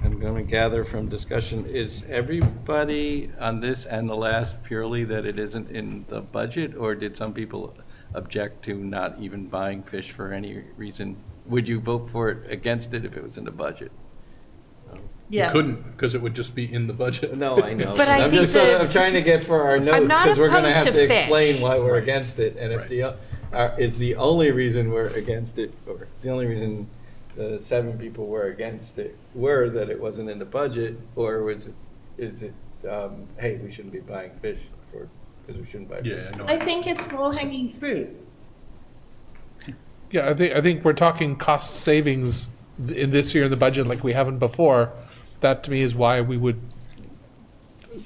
I'm going to gather from discussion, is everybody on this and the last purely that it isn't in the budget? Or did some people object to not even buying fish for any reason? Would you vote for it, against it if it was in the budget? Yeah. Couldn't, because it would just be in the budget. No, I know. But I I'm think just, that- I'm trying to get for our notes, not because we're going to opposed have to to fish. explain why we're against it. And if Right. it's the only reason we're against it, or it's the only reason the 7 people were against it, were that it wasn't in the budget, or is it, hey, we shouldn't be buying fish because we shouldn't buy fish? Yeah, no. I think it's low-hanging fruit. Yeah, I think we're talking cost savings in this year in the budget like we haven't before. That to me is why we would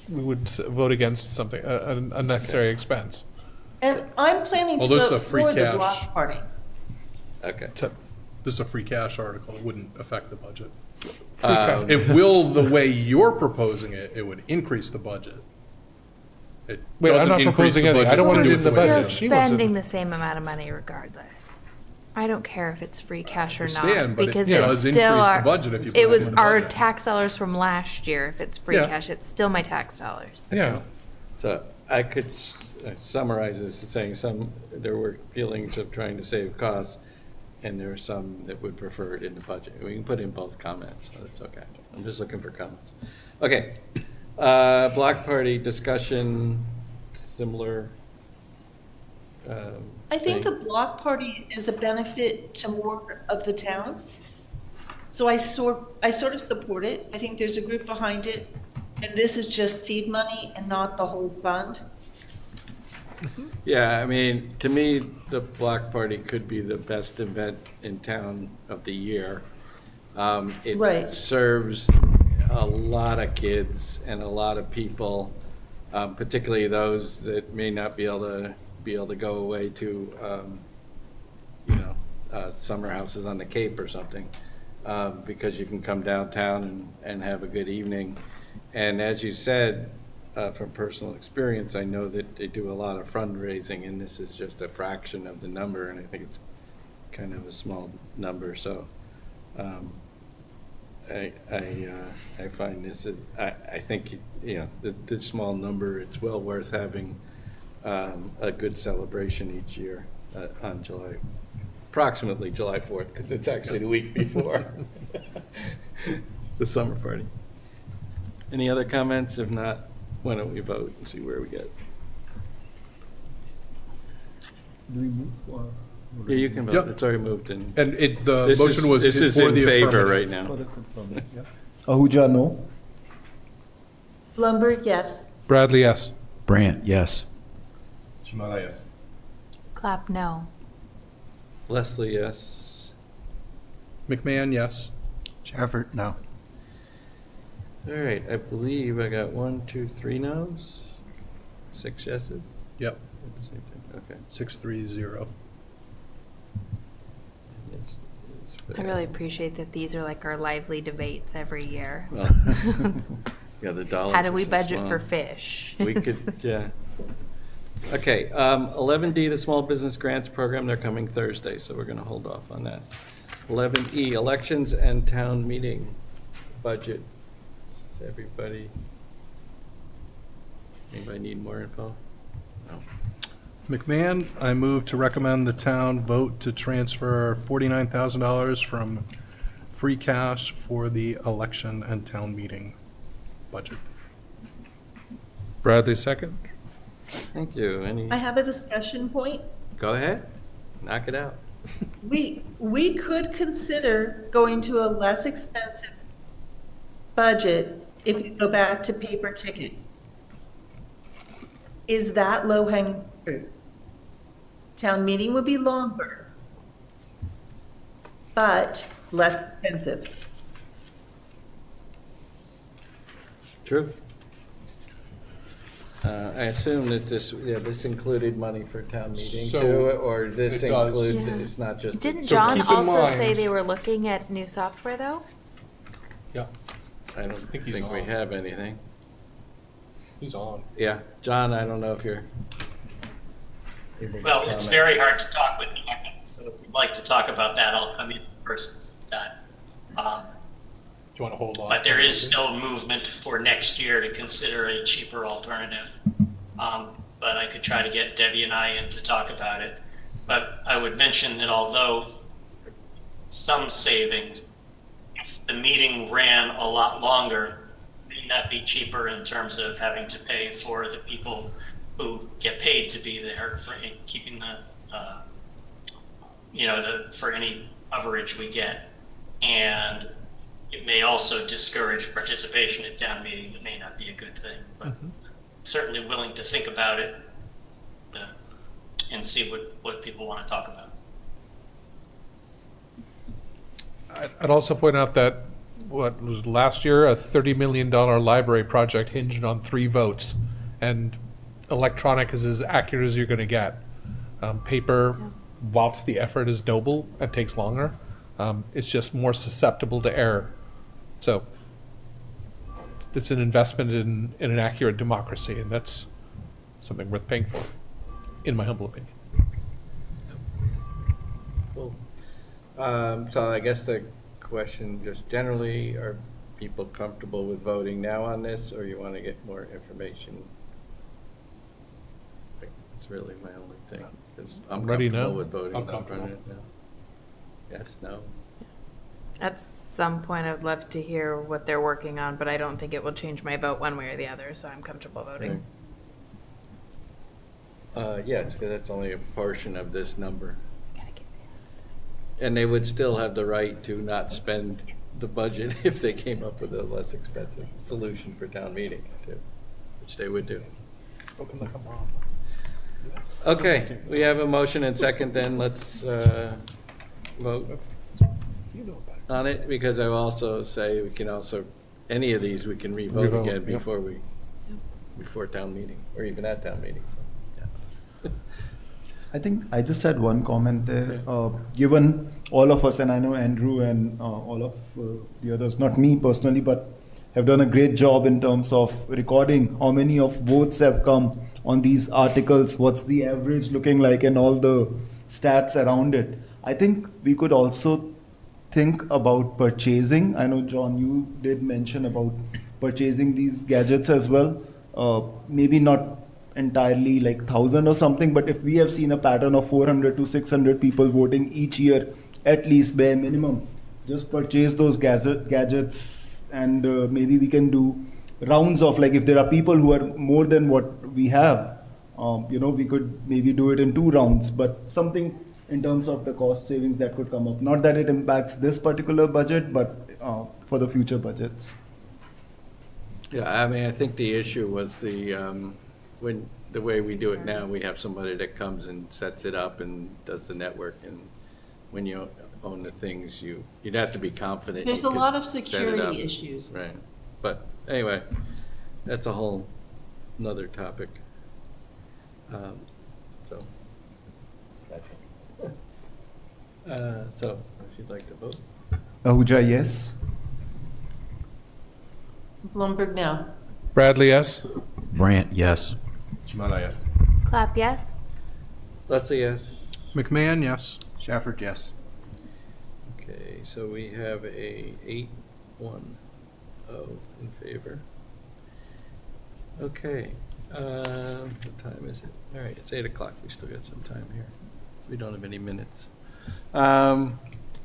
vote against something, an unnecessary expense. And I'm planning to Well, this is vote a free for the cash. block party. Okay. This is a free cash article. It wouldn't affect the budget. It will, the way you're proposing it, it would increase the budget. It Wait, I'm doesn't not increase the proposing any. I budget don't want to it do in the the way it budget. Still is. She wants it. spending the same amount of money regardless. I don't care if it's free cash or not, Understand, but it because does it's still increase the our, budget if you put it it was in the our budget. tax dollars from last year. If it's free Yeah. cash, it's still my tax dollars. Yeah. So I could summarize this as saying there were feelings of trying to save costs, and there are some that would prefer it in the budget. We can put in both comments, so that's okay. I'm just looking for comments. Okay, block party discussion, similar. I think thing. the block party is a benefit to more of the town. So I sort of support it. I think there's a group behind it, and this is just seed money and not the whole fund. Yeah, I mean, to me, the block party could be the best event in town of the year. It Right. serves a lot of kids and a lot of people, particularly those that may not be able to go away to, summer houses on the Cape or something, because you can come downtown and have a good evening. And as you said, from personal experience, I know that they do a lot of fundraising, and this is just a fraction of the number, and I think it's kind of a small number. So I find this is, I think, the small number, it's well worth having a good celebration each year on approximately July 4th, because it's actually the week before the summer party. Any other comments? If not, why don't we vote and see where we get? Do we move? Yeah, you can vote. Yep. It's already moved in. And the motion was This is for in the favor affirmative. right now. For the confirmation, yeah. Ahuja, no? Lumber, yes. Bradley, yes. Brant, yes. Shimada, yes. Clap no. Leslie, yes. McMahon, yes. Shafford, no. All right, I believe I got 1, 2, 3 no's, 6 yeses. Yep, At the same time. Okay. 630. Yes, I really appreciate that these are like our lively debates every year. Well, yeah, the dollars. How do are we so budget small. for fish? We could, yeah. Okay, 11D, the Small Business Grants Program, they're coming Thursday, so we're going to hold off on that. 11E, elections and town meeting budget. Everybody, anybody need more info? No. McMahon, I move to recommend the town vote to transfer $49,000 from free cash for the election and town meeting budget. Bradley, second. Thank you. Any, I have a discussion point. go ahead, knock it out. We could consider going to a less expensive budget if we go back to paper ticket. Is that low-hanging fruit? Town meeting would be longer, but less expensive. True. I assume that this included money for town meeting So, too, or this it does. include, Yeah. it's not just. Didn't So John keep in also say mind- they were looking at new software though? Yeah, I don't think he's think we on. have anything. he's on. Yeah, John, I don't know if you're. Well, it's very hard to talk with Norman, so if you'd like to talk about that, I'll come in person sometime. Do you want to hold on? But there is still movement for next year to consider a cheaper alternative. But I could try to get Debbie and I in to talk about it. But I would mention that although some savings, if the meeting ran a lot longer, it may not be cheaper in terms of having to pay for the people who get paid to be there for keeping the, for any coverage we get. And it may also discourage participation at town meeting. It may not be a good thing, but certainly willing to think about it and see what people want to talk about. I'd also point out that, what was last year, a $30 million library project hinged on 3 votes. And electronic is as accurate as you're going to get. Paper, whilst the effort is noble and takes longer, it's just more susceptible to error. So it's an investment in an accurate democracy, and that's something worth paying for, in my humble opinion. Cool. So I guess the question just generally, are people comfortable with voting now on this, or you want to get more information? It's really my only thing, because I'm Ready comfortable now? with voting. I'm now. comfortable. Yes, no? At some point, I'd love to hear what they're working on, but I don't think it will change my vote one way or the other, so I'm comfortable voting. Yes, because that's only a portion of this number. And they would still have the right to not spend the budget if they came up with a less expensive solution for town meeting, too, which they would do. Spoken like a mom. Okay, we have a motion and second, then let's vote You know about it. on it, because I will also say we can also, any of these, we can re-vote Revote, again yep. before town meeting, or even at town meeting, so, yeah. I think I just had one comment there. Given all of us, and I know Andrew and all of the others, not me personally, but have done a great job in terms of recording how many of votes have come on these articles, what's the average looking like, and all the stats around it. I think we could also think about purchasing. I know, John, you did mention about purchasing these gadgets as well. Maybe not entirely like 1,000 or something, but if we have seen a pattern of 400 to 600 people voting each year, at least bare minimum, just purchase those gadgets, and maybe we can do rounds of, like, if there are people who are more than what we have, we could maybe do it in 2 rounds, but something in terms of the cost savings that could come up. Not that it impacts this particular budget, but for the future budgets. Yeah, I mean, I think the issue was when the way we do it now, we have somebody that comes and sets it up and does the network, and when you own the things, you'd have to be confident. There's you a lot could of set it security up. issues. Right, but anyway, that's a whole another topic. So, so if you'd like to vote. Ahuja, yes. Blumberg, no. Bradley, yes? Brant, yes. Shimada, yes. Clap, yes? Leslie, yes. McMahon, yes. Shafford, yes. Okay, so we have a 8-1-0 in favor. Okay, what time is it? All right, it's 8 o'clock. We still got some time here. We don't have any minutes.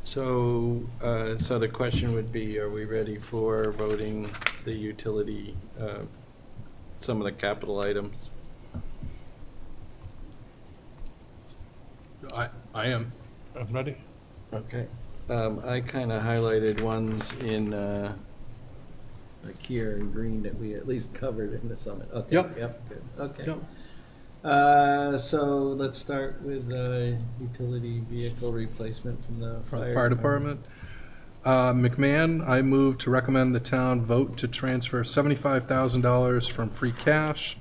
So the question would be, are we ready for voting the utility, some of the capital items? I am. I'm ready. Okay. I kind of highlighted ones in, like here in green that we at least covered in the summit. Okay. Yep. Good. Okay. Yep. So let's start with utility vehicle replacement from the From the fire department. McMahon, I move to recommend the town vote to transfer $75,000 from free cash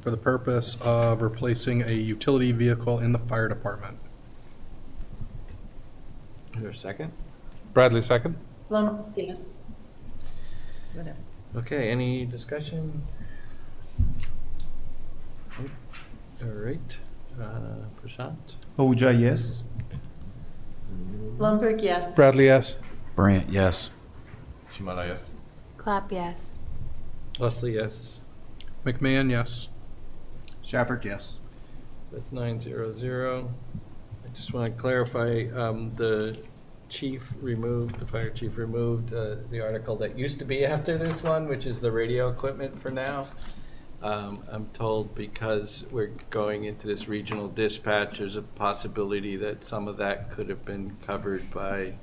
for the purpose of replacing a utility vehicle in the fire department. Is there a second? Bradley, second. Blumberg, yes. Whatever. Okay, any discussion? All right. Prashant? Ahuja, yes. Blumberg, yes. Bradley, yes. Brant, yes. Shimada, yes. Clap, yes. Leslie, yes. McMahon, yes. Shafford, yes. That's 9-0-0. I just want to clarify, the fire chief removed the article that used to be after this one, which is the radio equipment for now. I'm told because we're going into this regional dispatch, there's a possibility that some of that could have been covered by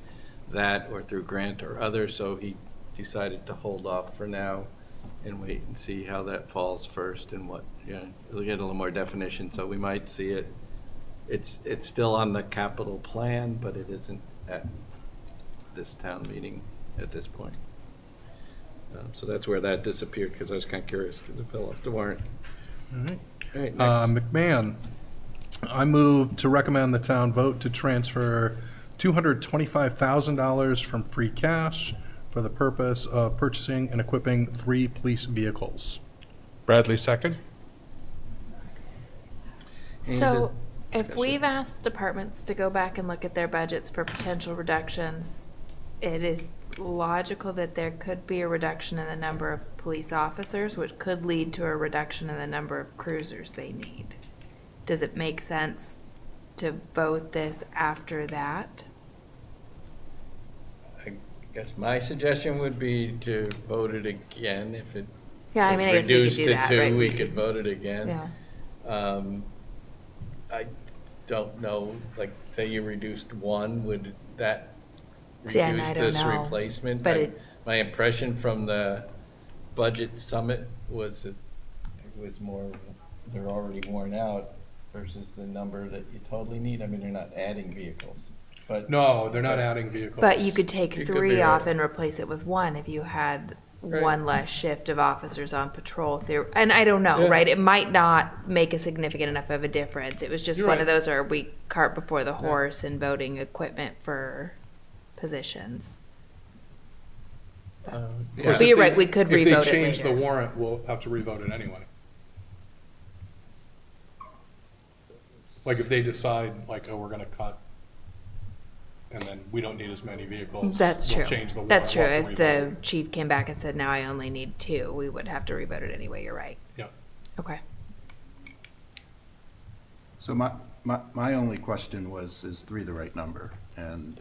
that or through grant or other, so he decided to hold off for now and wait and see how that falls first and what, we'll get a little more definition, so we might see it. It's still on the capital plan, but it isn't at this town meeting at this point. So that's where that disappeared, because I was kind of curious, because it fell off the warrant. All right. All right, next. McMahon, I move to recommend the town vote to transfer $225,000 from free cash for the purpose of purchasing and equipping 3 police vehicles. Bradley, second. So if we've asked departments to go back and look at their budgets for potential reductions, it is logical that there could be a reduction in the number of police officers, which could lead to a reduction in the number of cruisers they need. Does it make sense to vote this after that? I guess my suggestion would be to vote it again. If it Yeah, I mean, I was guess we could reduced do to that, 2, right? we could vote it again. Yeah. I don't know, like, say you reduced 1, would that See, and reduce I don't this know, replacement? but it- My impression from the budget summit was that it was more, they're already worn out versus the number that you totally need. I mean, they're not adding vehicles, but. No, they're not adding vehicles. But you could take It could 3 be a- off and replace it with 1 if you had Right. 1 less shift of officers on patrol. And I don't know, Yeah. right? It might not make a significant enough of a difference. It was just You're one right. of those, are we cart before the horse and voting equipment for positions? Of Yeah. course, But if you're they- right, we could revote it If they change the later. warrant, we'll have to revote it anyway. Like if they decide, like, oh, we're gonna cut, and then we don't need as many vehicles. That's we'll true. change the warrant, That's true. we'll have to If revote the it. chief came back and said, now I only need 2, we would have to revote it anyway. You're right. Yeah. Okay. So my only question was, is 3 the right number? And,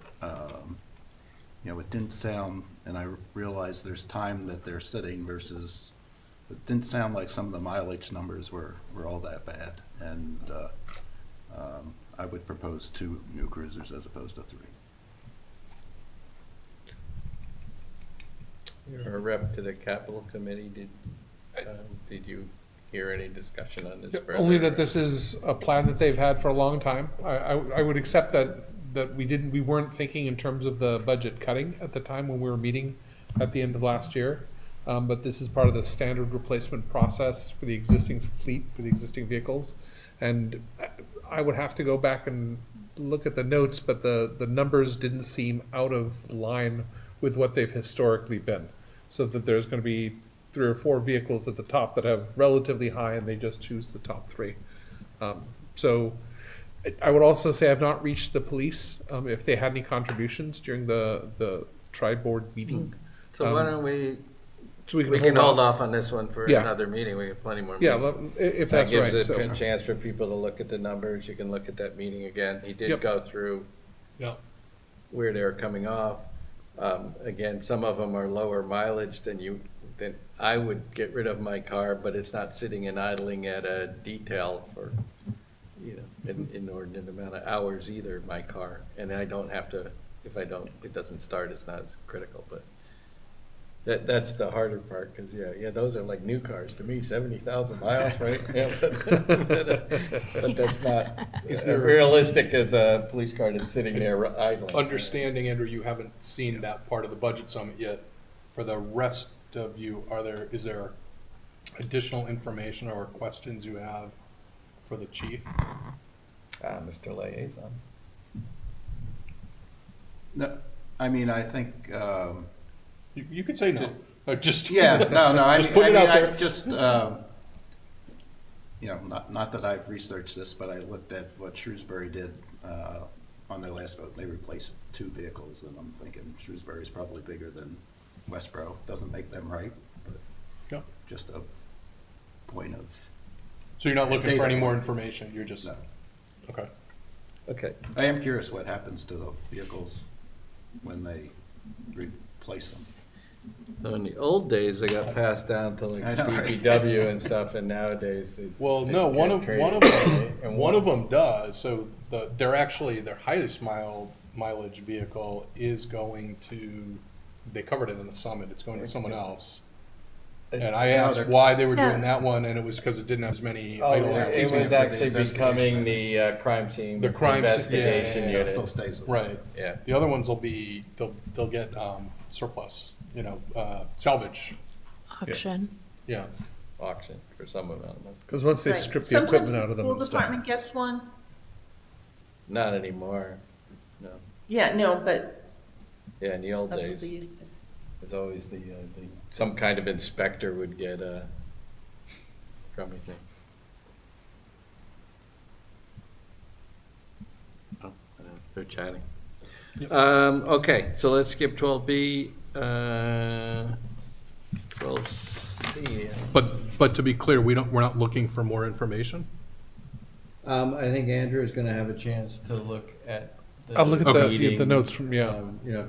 it didn't sound, and I realize there's time that they're sitting versus, it didn't sound like some of the mileage numbers were all that bad. And I would propose 2 new cruisers as opposed to 3. You're a rep to the capital committee. Did you hear any discussion on this? further? Only that this is a plan that they've had for a long time. I would accept that we weren't thinking in terms of the budget cutting at the time when we were meeting at the end of last year. But this is part of the standard replacement process for the existing fleet, for the existing vehicles. And I would have to go back and look at the notes, but the numbers didn't seem out of line with what they've historically been. So that there's gonna be 3 or 4 vehicles at the top that have relatively high, and they just choose the top 3. So I would also say I've not reached the police, if they had any contributions during the tri-board meeting. So why don't we, So we we can hold off on this one for Yeah. another meeting. We have plenty more Yeah, meetings. if That that's right. gives so- a chance for people to look at the numbers. You can look at that meeting again. He did Yep. go through Yeah. where they're coming off. Again, some of them are lower mileage than I would get rid of my car, but it's not sitting and idling at a detail for, an inordinate amount of hours either, my car. And I don't have to, if it doesn't start, it's not as critical, but that's the harder part, because, those are like new cars to me, 70,000 miles, right? Yeah, but that's not Is there- realistic as a police car that's sitting there idling. Understanding, Andrew, you haven't seen that part of the budget summit yet. For the rest of you, is there additional information or questions you have for the chief? Mr. Liaison. No, I mean, I think, You could say no. Just yeah, no, I Just mean, put it out I there. just, not that I've researched this, but I looked at what Shrewsbury did on their last vote. They replaced 2 vehicles, and I'm thinking Shrewsbury's probably bigger than Westborough. Doesn't make them right, but Yeah. just a point of, So you're not looking for Data. any more information, you're just, no. okay. Okay. I am curious what happens to the vehicles when they replace them. So in the old days, they got passed down to like I know, right? DPW and stuff, and nowadays. Well, they no, get one of traded them, away, and one of them does. So their highest mileage vehicle is going to, they covered it in the summit, it's going to someone else. And I now asked they're- why they were Yeah. doing that one, and it was because it didn't have as many Oh, idle it hours. was for the actually investigation, becoming I the crime scene The crime scene, investigation yeah, It still unit. stays with Right. Yeah. The other ones will be, they'll get surplus, salvage, Auction. yeah. Auction for some of them. Because once they Right. strip the Sometimes equipment out of them The and school stuff. department gets one. Not anymore. No. Yeah, no, but Yeah, in the old that's what days. they used to. There's always some kind of inspector would get crummy thing. Oh, they're chatting. Okay, so let's skip 12B, 12C. But to be clear, we're not looking for more information? I think Andrew is gonna have a chance to look at the I'll look at the meeting, notes from,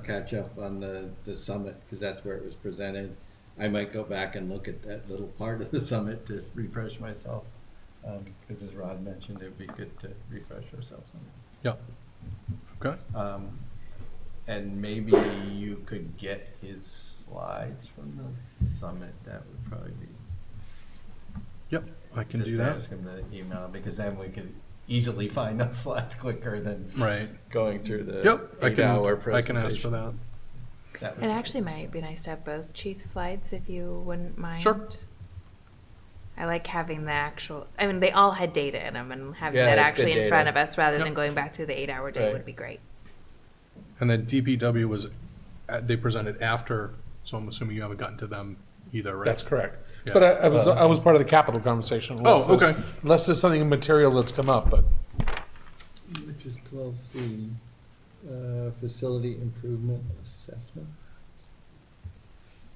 catch up on the summit, because that's where it was presented. I might go back and look at that little part of the summit to refresh myself, because as Rod mentioned, it'd be good to refresh ourselves on it. Yeah. Okay. And maybe you could get his slides from the summit, that would probably be. Yep, I can do Just that. ask him to email, because then we could easily find those slides quicker than Right. going through the Yep, I 8-hour can ask for presentation. that. That would It be- actually might be nice to have both chief slides if you wouldn't mind. Sure. I like having the actual, I mean, they all had data in them, and having Yeah, that it's actually good in front data. of us rather Yep. than going back through the 8-hour day Right. would be great. And then DPW was, they presented after, so I'm assuming you haven't gotten to them either, right? that's correct. Yeah. But I was part of the capital conversation. unless Oh, there's- okay. Unless there's something material that's come up, but Which is 12C, facility improvement assessment.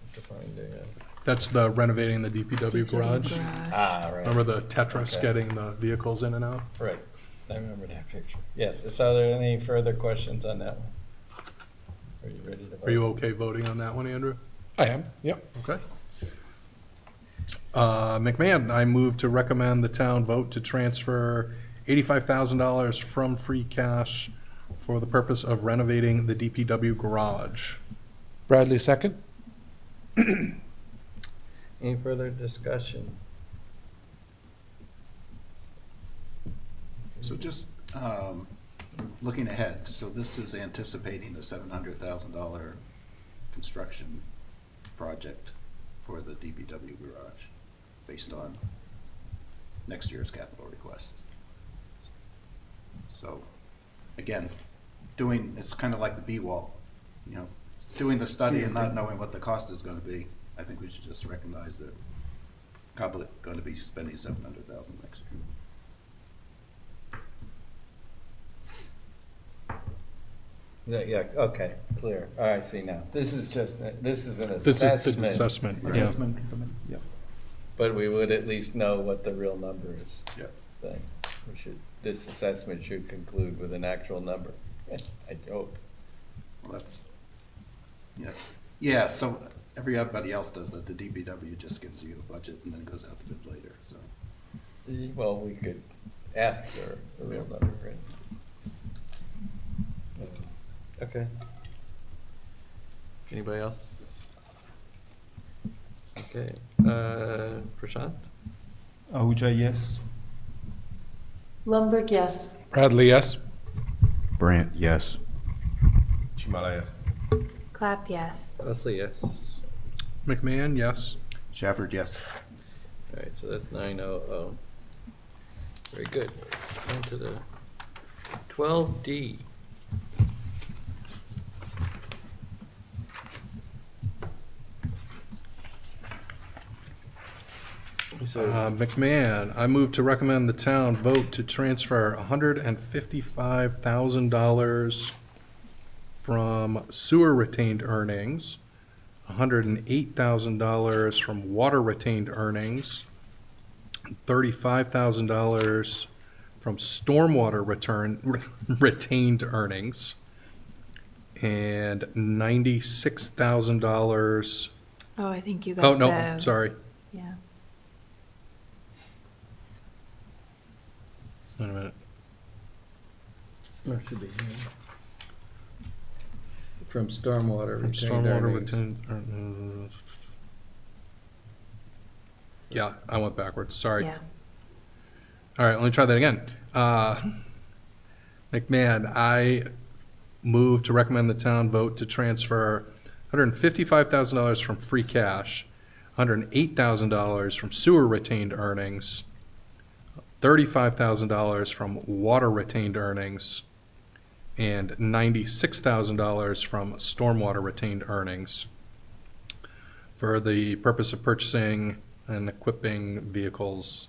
Have to find a, That's the renovating the DPW garage. right. Remember the Tetris Okay. getting the vehicles in and out? Right, I remember that picture. Yes, so are there any further questions on that one? Are you ready to vote? Are you okay voting on that one, Andrew? I am, yep. Okay. McMahon, I move to recommend the town vote to transfer $85,000 from free cash for the purpose of renovating the DPW garage. Bradley, second? Any further discussion? So just looking ahead, so this is anticipating a $700,000 construction project for the DPW garage based on next year's capital request. So, again, it's kind of like the B-wall, doing the study and not knowing what the cost is going to be. I think we should just recognize that probably going to be spending $700,000 next year. Yeah, okay, clear. All right, see now. This is an This is the assessment, assessment. yeah. Assessment, yeah. but we would at least know what the real number is. Yeah. Thing. This assessment should conclude with an actual number, I hope. Well, yeah, so everybody else does that. The DPW just gives you a budget and then goes out to bid later, so. Well, we could ask for a real number, right? Okay. Anybody else? Okay, Prashant? Ahuja, yes. Lundberg, yes. Bradley, yes. Brant, yes. Chimala, yes. Clap, yes. Leslie, yes. McMahon, yes. Shafford, yes. All right, so that's 900. Very good. On to the 12D. McMahon, I move to recommend the town vote to transfer $155,000 from sewer retained earnings, $108,000 from water retained earnings, $35,000 from stormwater retained earnings, and $96,000. Oh, I think you got Oh, no, the- sorry. Yeah. Wait a minute. Or it should be here. From stormwater From retained stormwater earnings. retained. Yeah, I went backwards, sorry. Yeah. All right, let me try that again. McMahon, I move to recommend the town vote to transfer $155,000 from free cash, $108,000 from sewer retained earnings, $35,000 from water retained earnings, and $96,000 from stormwater retained earnings, for the purpose of purchasing and equipping vehicles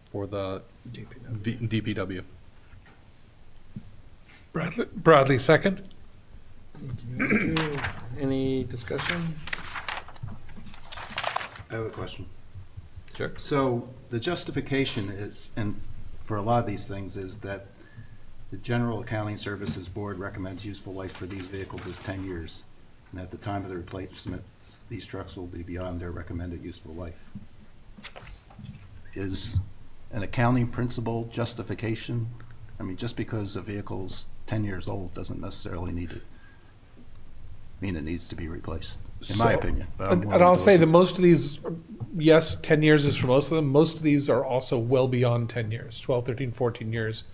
for the DPW. Bradley, second. Any discussion? I have a question. Sure. So the justification is, and for a lot of these things, is that the General Accounting Services Board recommends useful life for these vehicles is 10 years. And at the time of the replacement, these trucks will be beyond their recommended useful life. Is an accounting principle justification? I mean, just because a vehicle's 10 years old doesn't necessarily mean it needs to be replaced, in my So- opinion. But I'm And willing I'll to say that listen. most of these, yes, 10 years is for most of them. Most of these are also well beyond 10 years, 12, 13, 14 years.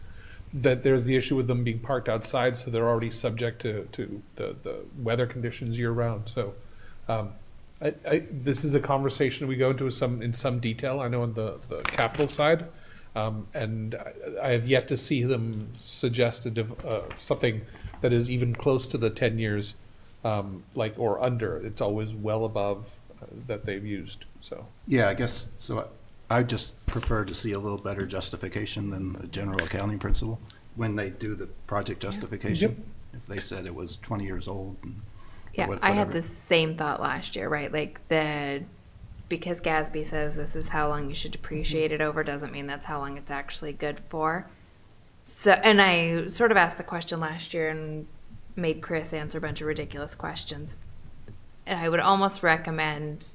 That there's the issue with them being parked outside, so they're already subject to the weather conditions year round. So this is a conversation we go into in some detail, I know on the capital side. And I have yet to see them suggest something that is even close to the 10 years, like, or under. It's always well above that they've used, so. Yeah, I guess, so I just prefer to see a little better justification than a general accounting principle when they do the project justification. If they said it was 20 years old. or Yeah, I had whatever. the same thought last year, right? Like because Gatsby says this is how long you should depreciate it over, doesn't mean that's how long it's actually good for. So, and I sort of asked the question last year and made Chris answer a bunch of ridiculous questions. And I would almost recommend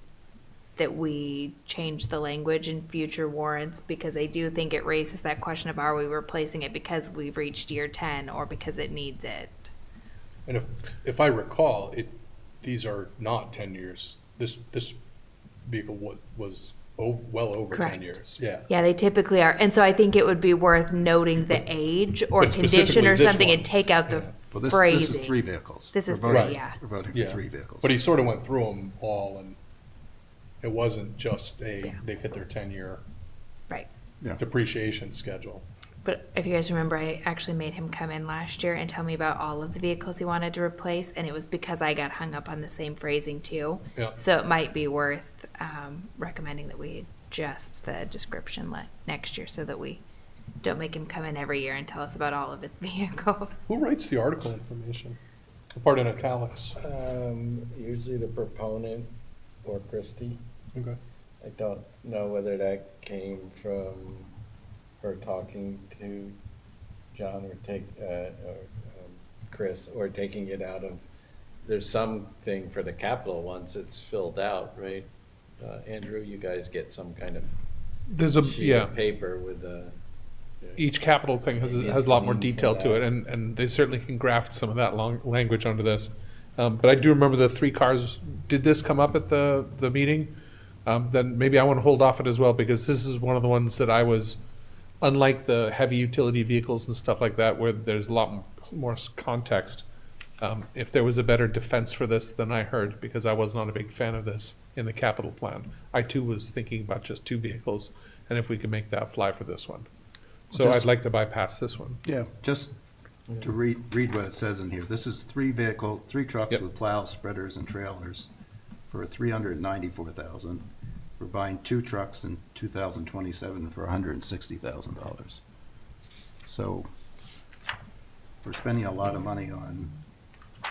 that we change the language in future warrants, because I do think it raises that question of, are we replacing it because we've reached year 10 or because it needs it? And if I recall, these are not 10 years. This vehicle was well over 10 Correct. years. Yeah. Yeah, they typically are. And so I think it would be worth noting the age or But condition specifically or this something one. and take out the Yeah. Well, this phrasing. is 3 vehicles. This is We're three, voting- yeah. We're voting for Yeah. 3 vehicles. But he sort of went through them all, and it wasn't just Yeah. they've hit their 10-year Right. Yeah. depreciation schedule. But if you guys remember, I actually made him come in last year and tell me about all of the vehicles he wanted to replace, and it was because I got hung up on the same phrasing too. Yeah. So it might be worth recommending that we adjust the description next year so that we don't make him come in every year and tell us about all of his vehicles. Who writes the article information? The part in italics. Usually the proponent or Christie. Okay. I don't know whether that came from her talking to John or Chris, or taking it out of, there's something for the capital once it's filled out, right? Andrew, you guys get some kind of There's a, sheet yeah, of paper with a. each capital thing has Maybe a it's lot more coming from detail to that. it, and they certainly can graft some of that long language onto this. But I do remember the 3 cars, did this come up at the meeting? Then maybe I want to hold off it as well, because this is one of the ones that I was, unlike the heavy utility vehicles and stuff like that, where there's a lot more context. If there was a better defense for this than I heard, because I was not a big fan of this in the capital plan. I too was thinking about just 2 vehicles, and if we could make that fly for this one. So Just- I'd like to bypass this one. Yeah, just to read what it says in here. This is 3 trucks Yep. with plows, spreaders, and trailers for $394,000. We're buying 2 trucks in 2027 for $160,000. So we're spending a lot of money on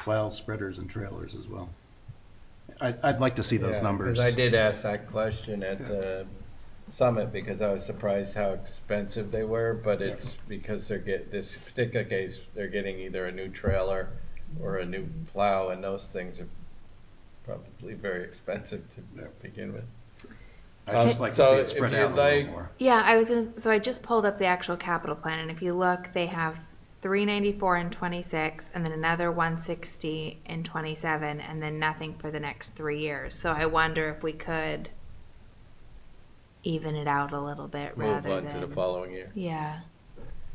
plows, spreaders, and trailers as well. I'd like to see those Yeah, numbers. 'cause I did ask that question at the summit, because I was surprised how expensive they were, but it's because this particular case, they're getting either a new trailer or a new plow, and those things are probably very expensive to begin with. I'd just like to see So it if spread you'd out a little like- more. Yeah, so I just pulled up the actual capital plan, and if you look, they have 394 in 26, and then another 160 in 27, and then nothing for the next 3 years. So I wonder if we could even it out a little bit Move rather on to the than, following year. yeah,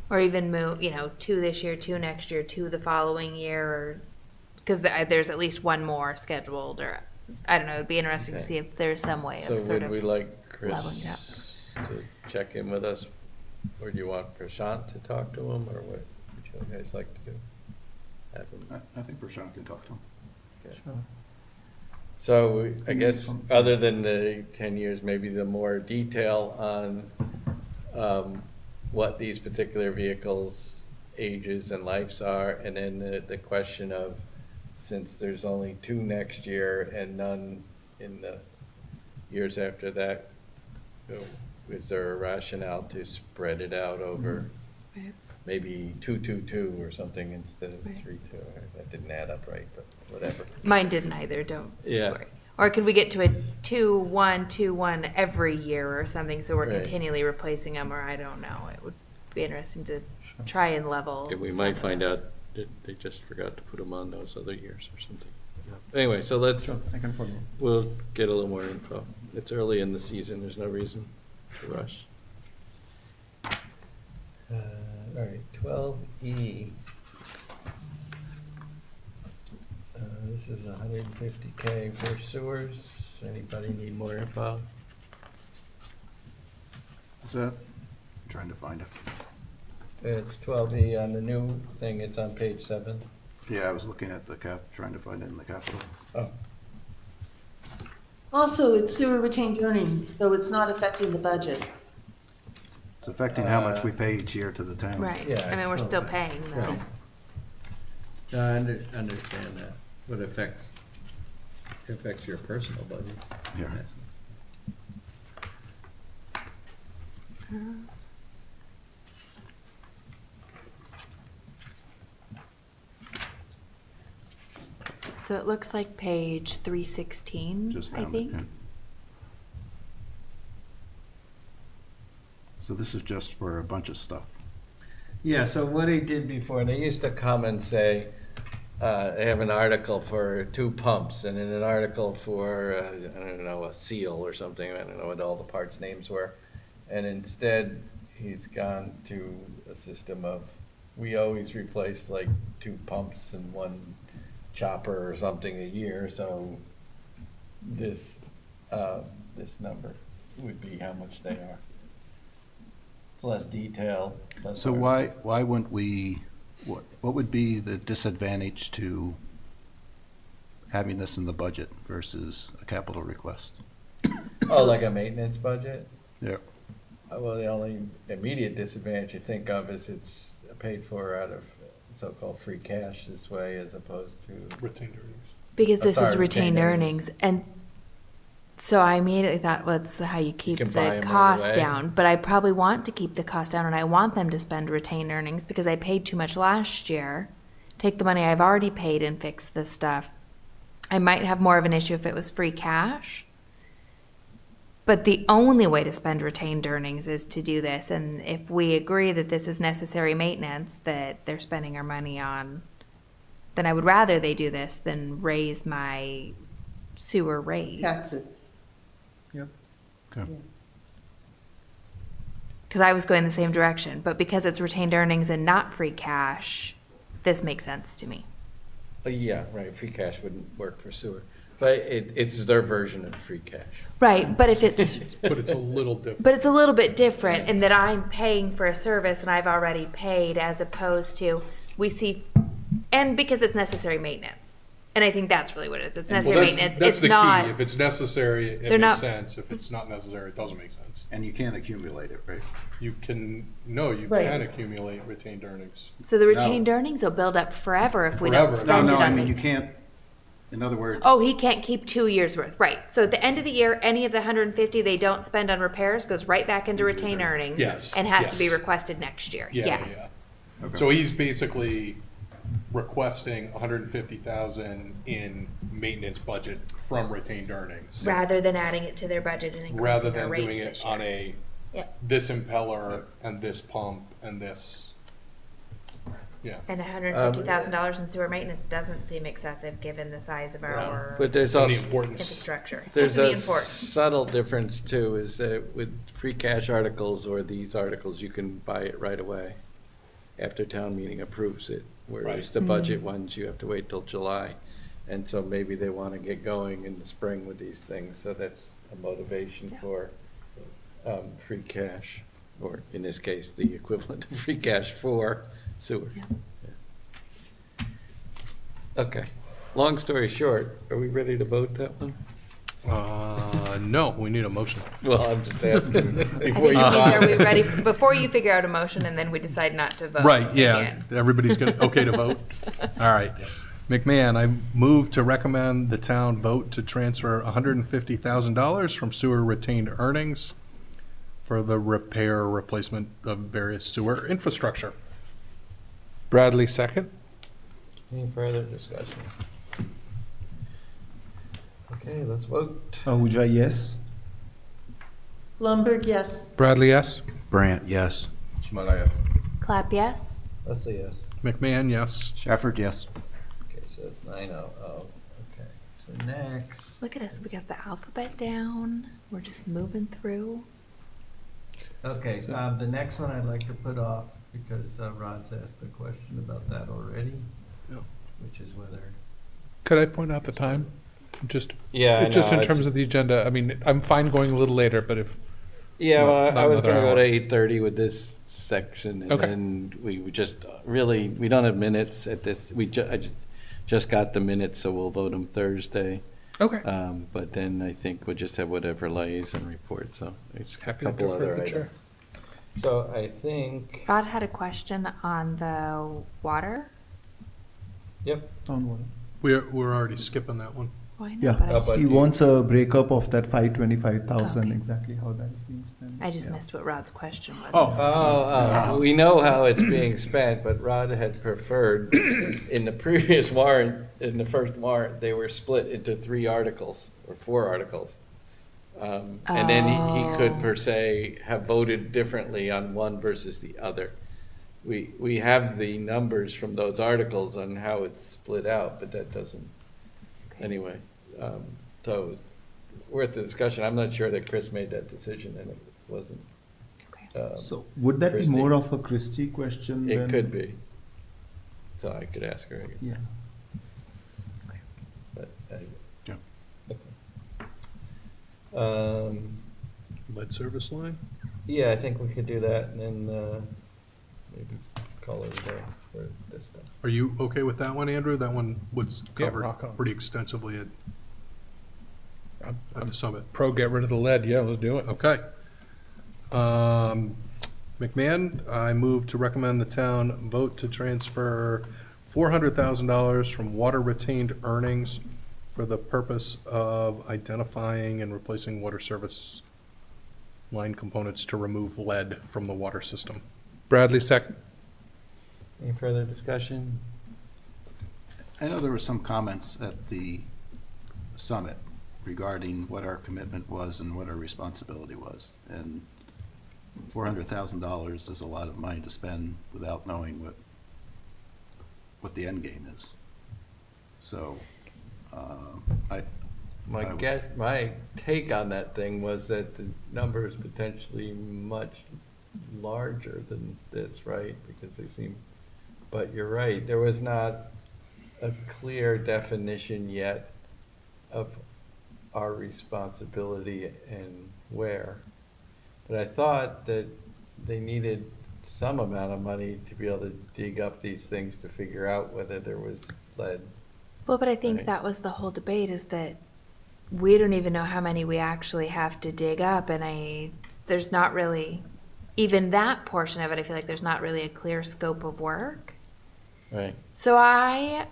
or even move, 2 this year, 2 next year, 2 the following year, or because there's at least one more scheduled, or I don't know. It'd be interesting to Okay. see if there's some way So of sort would of we like Chris leveling it up. to check in with us, or do you want Prashant to talk to him, or what would you guys like to do? Have him- I think Prashant can talk to him. okay. So I guess, other than the 10 years, maybe the more detail on what these particular vehicles' ages and lives are, and then the question of, since there's only 2 next year and none in the years after that, is there a rationale to spread it out over Right. maybe 2-2-2 or something instead of Right. 3-2? That didn't add up right, but whatever. Mine didn't either, don't Yeah. worry. Or could we get to a 2-1, 2-1 every year or something, so we're Right. continually replacing them, or I don't know. It would be interesting to try and level. And we some might of find this. out that they just forgot to put them on those other years or something. Anyway, so let's, I can follow. we'll get a little more info. It's early in the season, there's no reason to rush. All right, 12E. This is 150K for sewers. Anybody need more info? Is that? I'm trying to find it. It's 12E on the new thing, it's on page 7. Yeah, I was looking at the trying to find it in the capital. Oh, Also, it's sewer retained earnings, so it's not affecting the budget. It's affecting how much we pay each year to the town. Right, Yeah, I mean, we're it's still not- paying though. right. No, I understand that, but it affects your personal budget. Yeah. So it looks like page 316, Just I found it, think. yeah. So this is just for a bunch of stuff. Yeah, so what they did before, they used to come and say, they have an article for 2 pumps, and then an article for, I don't know, a seal or something, I don't know what all the parts names were. And instead, he's gone to a system of, we always replace like 2 pumps and 1 chopper or something a year, so this, this number would be how much they are. It's less detailed. less So articles. why wouldn't we, what would be the disadvantage to having this in the budget versus a capital request? Oh, like a maintenance budget? Yeah. Well, the only immediate disadvantage you think of is it's paid for out of so-called free cash this way as opposed to, Retained earnings. Because this is Sorry, retained retained earnings, and so I immediately thought, well, that's how you keep can buy 'em the right cost away. down. But I probably want to keep the cost down, and I want them to spend retained earnings because I paid too much last year. Take the money I've already paid and fix this stuff. I might have more of an issue if it was free cash. But the only way to spend retained earnings is to do this, and if we agree that this is necessary maintenance that they're spending our money on, then I would rather they do this than raise my sewer rates. Taxes. Okay. Because I was going the same direction, but because it's retained earnings and not free cash, this makes sense to me. yeah, right, free cash wouldn't work for sewer. But it's their version of free cash. Right, but if it's, But it's a little different. but it's a little bit different in that I'm paying for a service and I've already paid as opposed to, we see, and because it's necessary maintenance. And I think that's really what it is. It's Well, necessary that's- maintenance. That's It's the key. not, If it's necessary, They're it not- makes sense. If it's not necessary, it doesn't make sense. And you can't accumulate it, right? You can, no, you Right. can accumulate retained earnings. so the retained earnings will build up forever if we don't Forever. No, spend it no, on I mean, you maintenance. can't, in other words. Oh, he can't keep 2 years worth, right. So at the end of the year, any of the 150 they don't spend on repairs goes right back into retained earnings. Yes, And has to be yes. requested next year, Yeah, yes. yeah. Okay. So he's basically requesting 150,000 in maintenance budget from retained earnings. Rather than adding it to their budget and Rather increasing our than rates doing this it year. on a, Yep. this impeller and this pump and this, yeah. And $150,000 in sewer maintenance doesn't seem excessive, given the size of our But there's And the also, importance. infrastructure. there's The a import. subtle difference too, is that with free cash articles or these articles, you can buy it right away after town meeting approves it. Whereas Right. the budget ones, you have to wait till July. And so maybe they want to get going in the spring with these things, so that's a motivation for free cash, or in this case, the equivalent of free cash for sewer. Yeah. Yeah. Okay, long story short, are we ready to vote that one? No, we need a motion. Well, I'm just asking I before think you it means, are we vote. ready, before you figure out a motion and then we decide not to vote? Right, yeah, again. everybody's good, okay to vote? All right. McMahon, I move to recommend the town vote to transfer $150,000 from sewer retained earnings for the repair, replacement of various sewer infrastructure. Bradley, second. Any further discussion? Okay, let's vote. Ahuja, yes. Lumberg, yes. Bradley, yes. Brant, yes. Chimala, yes. Clap yes? Leslie, yes. McMahon, yes. Shafford, yes. Okay, so it's 9-0. Okay, so next. Look at us, we got the alphabet down. We're just moving through. Okay, the next one I'd like to put off because Rod's asked a question about that already, Yep. which is whether. Could I point out the time? Just, Yeah, just in terms of the agenda, I mean, I'm fine going a little later, but if, Yeah, well, Not I was another gonna go to hour. 8:30 with this section, and Okay. then we would just, really, we don't have minutes at this, I just got the minutes, so we'll vote them Thursday. okay. But then I think we'll just have whatever liaison report, so there's a Happy to couple defer other the items. chair. So I think, Rod had a question on the water. yep, We're already skipping that one. Oh, I know, Yeah, but he wants a breakup of that 525,000, Okay. exactly how that is being spent. I just Yeah. missed what Rod's question was. we know how it's being spent, but Rod had preferred, in the previous warrant, in the first warrant, they were split into 3 articles, or 4 articles. And then he could Oh. per se have voted differently on one versus the other. We have the numbers from those articles on how it's split out, but that doesn't, anyway. So it was worth the discussion. I'm not sure that Chris made that decision, and it wasn't. So would that Christie. be more of a Christie question than? It could be. So I could ask her again, Yeah. but anyway. Yeah. Okay. Lead service line? Yeah, I think we could do that, and then maybe call it a day for this stuff. Are you okay with that one, Andrew? That one was Yeah, covered rock on. pretty extensively at I'm the summit. pro get rid of the lead, yeah, let's do it. Okay. McMahon, I move to recommend the town vote to transfer $400,000 from water retained earnings for the purpose of identifying and replacing water service line components to remove lead from the water system. Bradley, second. Any further discussion? I know there were some comments at the summit regarding what our commitment was and what our responsibility was. And $400,000 is a lot of money to spend without knowing what the end game is. So, My take on that thing was that the number is potentially much larger than this, right? Because they seem, but you're right, there was not a clear definition yet of our responsibility and where. But I thought that they needed some amount of money to be able to dig up these things to figure out whether there was lead. Well, but I think Right. that was the whole debate, is that we don't even know how many we actually have to dig up, and there's not really, even that portion of it, I feel like there's not really a clear scope of work. Right. So I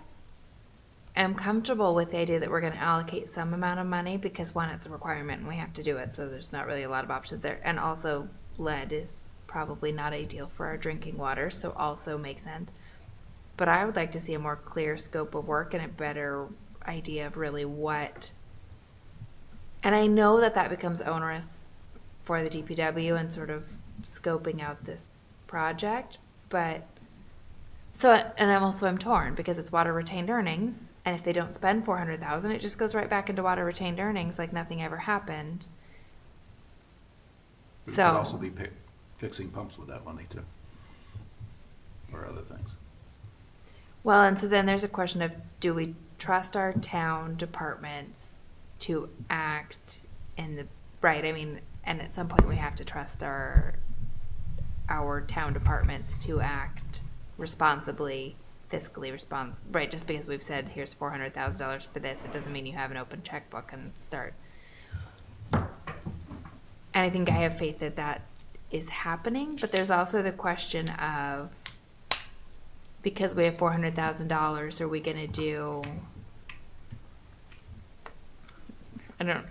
am comfortable with the idea that we're gonna allocate some amount of money, because one, it's a requirement and we have to do it, so there's not really a lot of options there. And also lead is probably not ideal for our drinking water, so also makes sense. But I would like to see a more clear scope of work and a better idea of really what. And I know that that becomes onerous for the DPW and sort of scoping out this project, but so, and I'm torn because it's water retained earnings, and if they don't spend 400,000, it just goes right back into water retained earnings like nothing ever happened. we could So- also be fixing pumps with that money too, or other things. Well, and so then there's a question of, do we trust our town departments to act in the, right, I mean, and at some point we have to trust our town departments to act responsibly fiscally responsible, right? Just because we've said, here's $400,000 for this, it doesn't mean you have an open checkbook and start. And I think I have faith that that is happening, but there's also the question of, because we have $400,000, are we gonna do, I don't,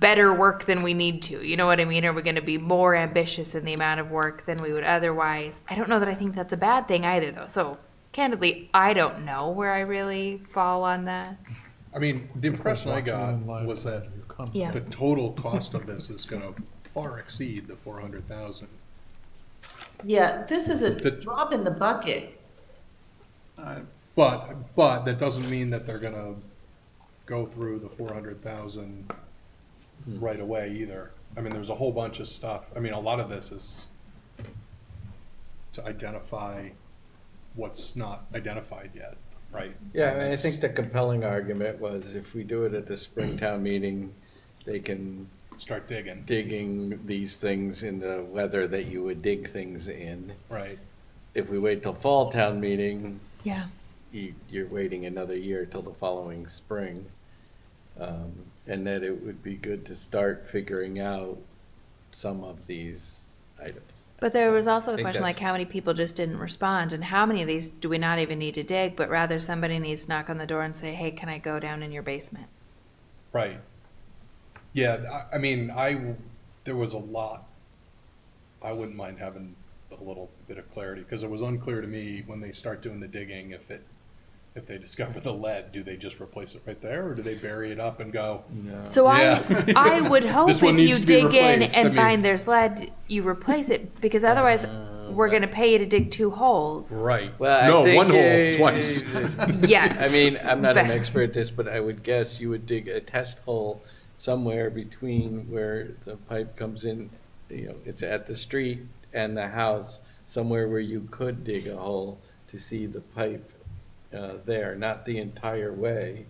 better work than we need to? You know what I mean? Are we gonna be more ambitious in the amount of work than we would otherwise? I don't know that I think that's a bad thing either, though. So candidly, I don't know where I really fall on that. I mean, the impression I got was that Yeah. the total cost of this is gonna far exceed the 400,000. Yeah, this is a The- drop in the bucket. But that doesn't mean that they're gonna go through the 400,000 right away either. I mean, there's a whole bunch of stuff. I mean, a lot of this is to identify what's not identified yet, right? Yeah, I mean, I think the compelling argument was if we do it at the Springtown meeting, they can Start digging, digging these things in the weather that you would dig things in. right? If we wait till fall town meeting, Yeah. you're waiting another year till the following spring. And that it would be good to start figuring out some of these items. But there was also the think question, like, that's- how many people just didn't respond, and how many of these do we not even need to dig, but rather somebody needs to knock on the door and say, hey, can I go down in your basement? Right. Yeah, I mean, there was a lot. I wouldn't mind having a little bit of clarity, because it was unclear to me when they start doing the digging, if they discover the lead, do they just replace it right there, or do they bury it up and go? So Yeah. I would hope This if one you needs to be dig in replaced. I and mean- find there's lead, you replace it, because otherwise, we're gonna pay you to dig 2 holes. Right. Well, I No, think, one hole, twice. Yes. I mean, I'm not an But- expert at this, but I would guess you would dig a test hole somewhere between where the pipe comes in, it's at the street and the house, somewhere where you could dig a hole to see the pipe there, not the entire way.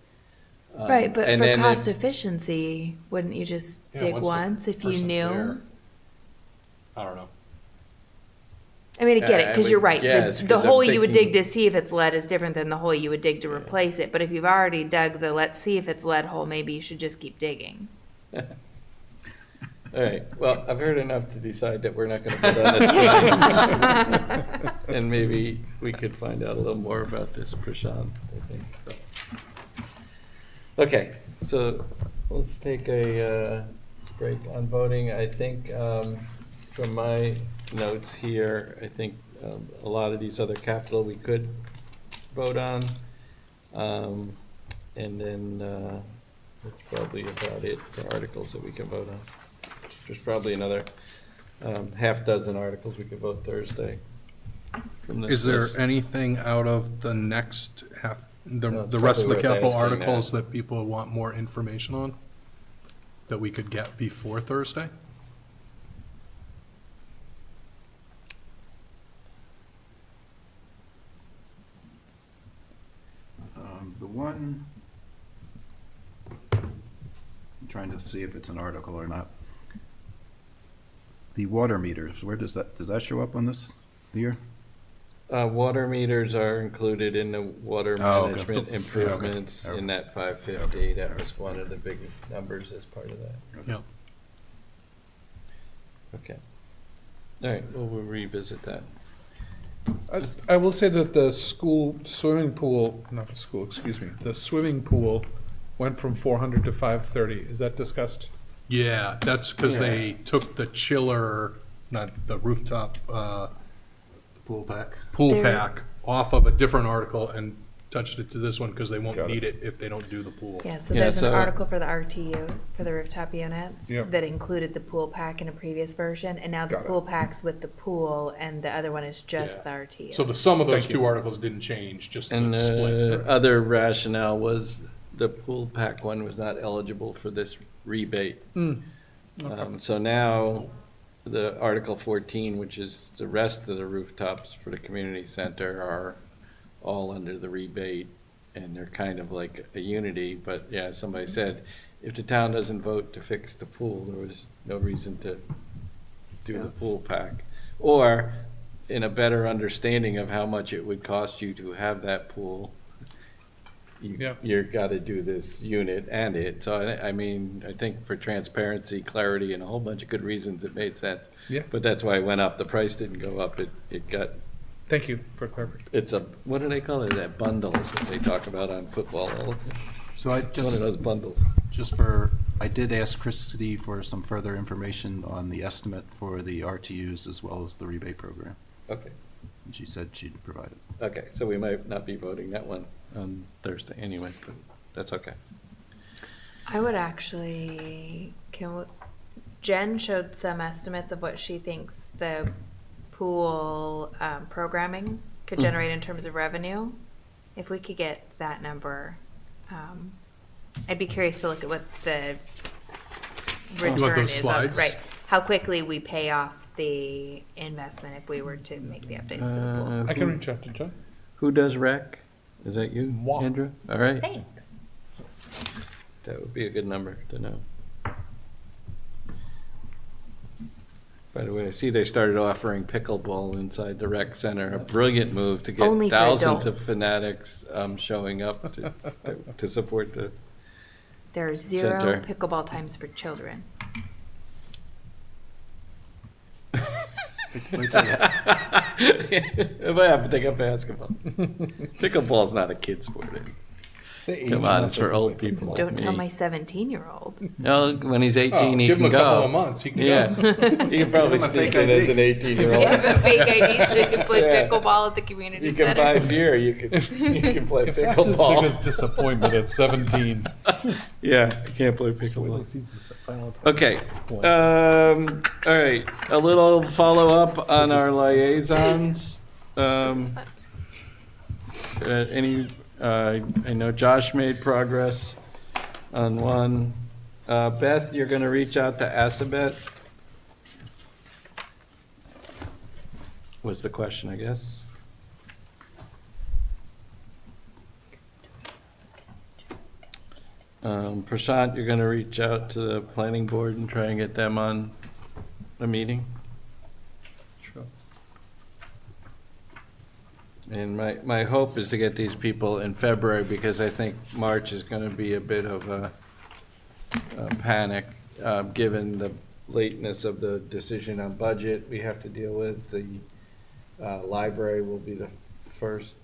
Right, but And for then cost efficiency, wouldn't you just Yeah, dig once the once if you person's knew? there. I don't know. I mean, I get it, I because you're would right. guess, The 'cause I'm hole you would dig thinking- to see if it's lead is different than the hole you would dig to replace it. But if you've already dug the let's see if it's lead hole, maybe you should just keep digging. All right, well, I've heard enough to decide that we're not gonna put on this tonight. And maybe we could find out a little more about this, Prashant, I think. Okay, so let's take a break on voting. I think, from my notes here, I think a lot of these other capital we could vote on. And then that's probably about it for articles that we can vote on. There's probably another half dozen articles we could vote Thursday from this Is there list. anything out of the next half, No, the rest of the probably worth capital asking articles that. that people want more information on? That we could get before Thursday? The one, I'm trying to see if it's an article or not. The water meters, where does that show up on this here? Water meters are included in the water Oh, okay. management Okay. improvements Okay. in that 550. That was one of the big numbers as part of that. Yeah. Okay. All right, well, we'll revisit that. I will say that the school swimming pool, not the school, excuse me, the swimming pool went from 400 to 530. Is that discussed? Yeah, that's because they took the chiller, not the rooftop, Pool pack? pool There- pack off of a different article and touched it to this one because they won't Got it. need it if they don't do the pool. Yeah, so Yeah, there's an so- article for the RTU, for the rooftop units, Yep. that included the pool pack in a previous version, and now the Got it. pool pack's with the pool, and the other one is just Yeah. the RTU. So the sum of those Thank you. two articles didn't change, just And the split. other rationale was the pool pack one was not eligible for this rebate. So now, the Article 14, which is the rest of the rooftops for the community center, are all under the rebate, and they're kind of like a unity, but yeah, somebody said, if the town doesn't vote to fix the pool, there was no reason to do the pool pack. Or, in a better understanding of how much it would cost you to have that pool, Yeah. you're gotta do this unit and it. So I mean, I think for transparency, clarity, and a whole bunch of good reasons, it made sense. Yeah. But that's why it went up. The price didn't go up. It got, Thank you for clarifying. it's a, what do they call it? That bundles that they talk about on football. So I It's one of those bundles. I did ask Christie for some further information on the estimate for the RTUs as well as the rebate program. Okay. And she said she'd provide it. Okay, so we might not be voting that one on Thursday anyway, but that's okay. I would actually, Jen showed some estimates of what she thinks the pool programming could generate in terms of revenue. If we could get that number, I'd be curious to look at what the return those is. slides? Right, how quickly we pay off the investment if we were to make the updates to the pool. I can reach out to John. Who does rec? Is that you, Moi. Andrew? All right, Thanks. that would be a good number to know. By the way, I see they started offering pickleball inside the rec center, a brilliant move to get Only for thousands of adults. fanatics showing up to support the, There are 0 Center. pickleball times for children. If I have to take up basketball. Pickleball's not a kid sport. Come on, it's for old people like Don't tell me. my 17-year-old. No, when he's 18, Oh, he give him can a couple of go. months, he can Yeah, go. he can probably Give him a sneak fake in as ID. an 18-year-old. You have a fake ID so you can play Yeah. pickleball at the community You can buy center. beer, you can play If that's his pickleball. biggest disappointment at 17. Yeah, I can't play pickleball. Okay, all right, a little follow-up on our liaisons. I know Josh made progress on one. Beth, you're gonna reach out to Assabet? Was the question, I guess. Prashant, you're gonna reach out to the planning board and try and get them on a meeting? Sure. And my hope is to get these people in February, because I think March is gonna be a bit of a panic, given the lateness of the decision on budget we have to deal with. The library will be the first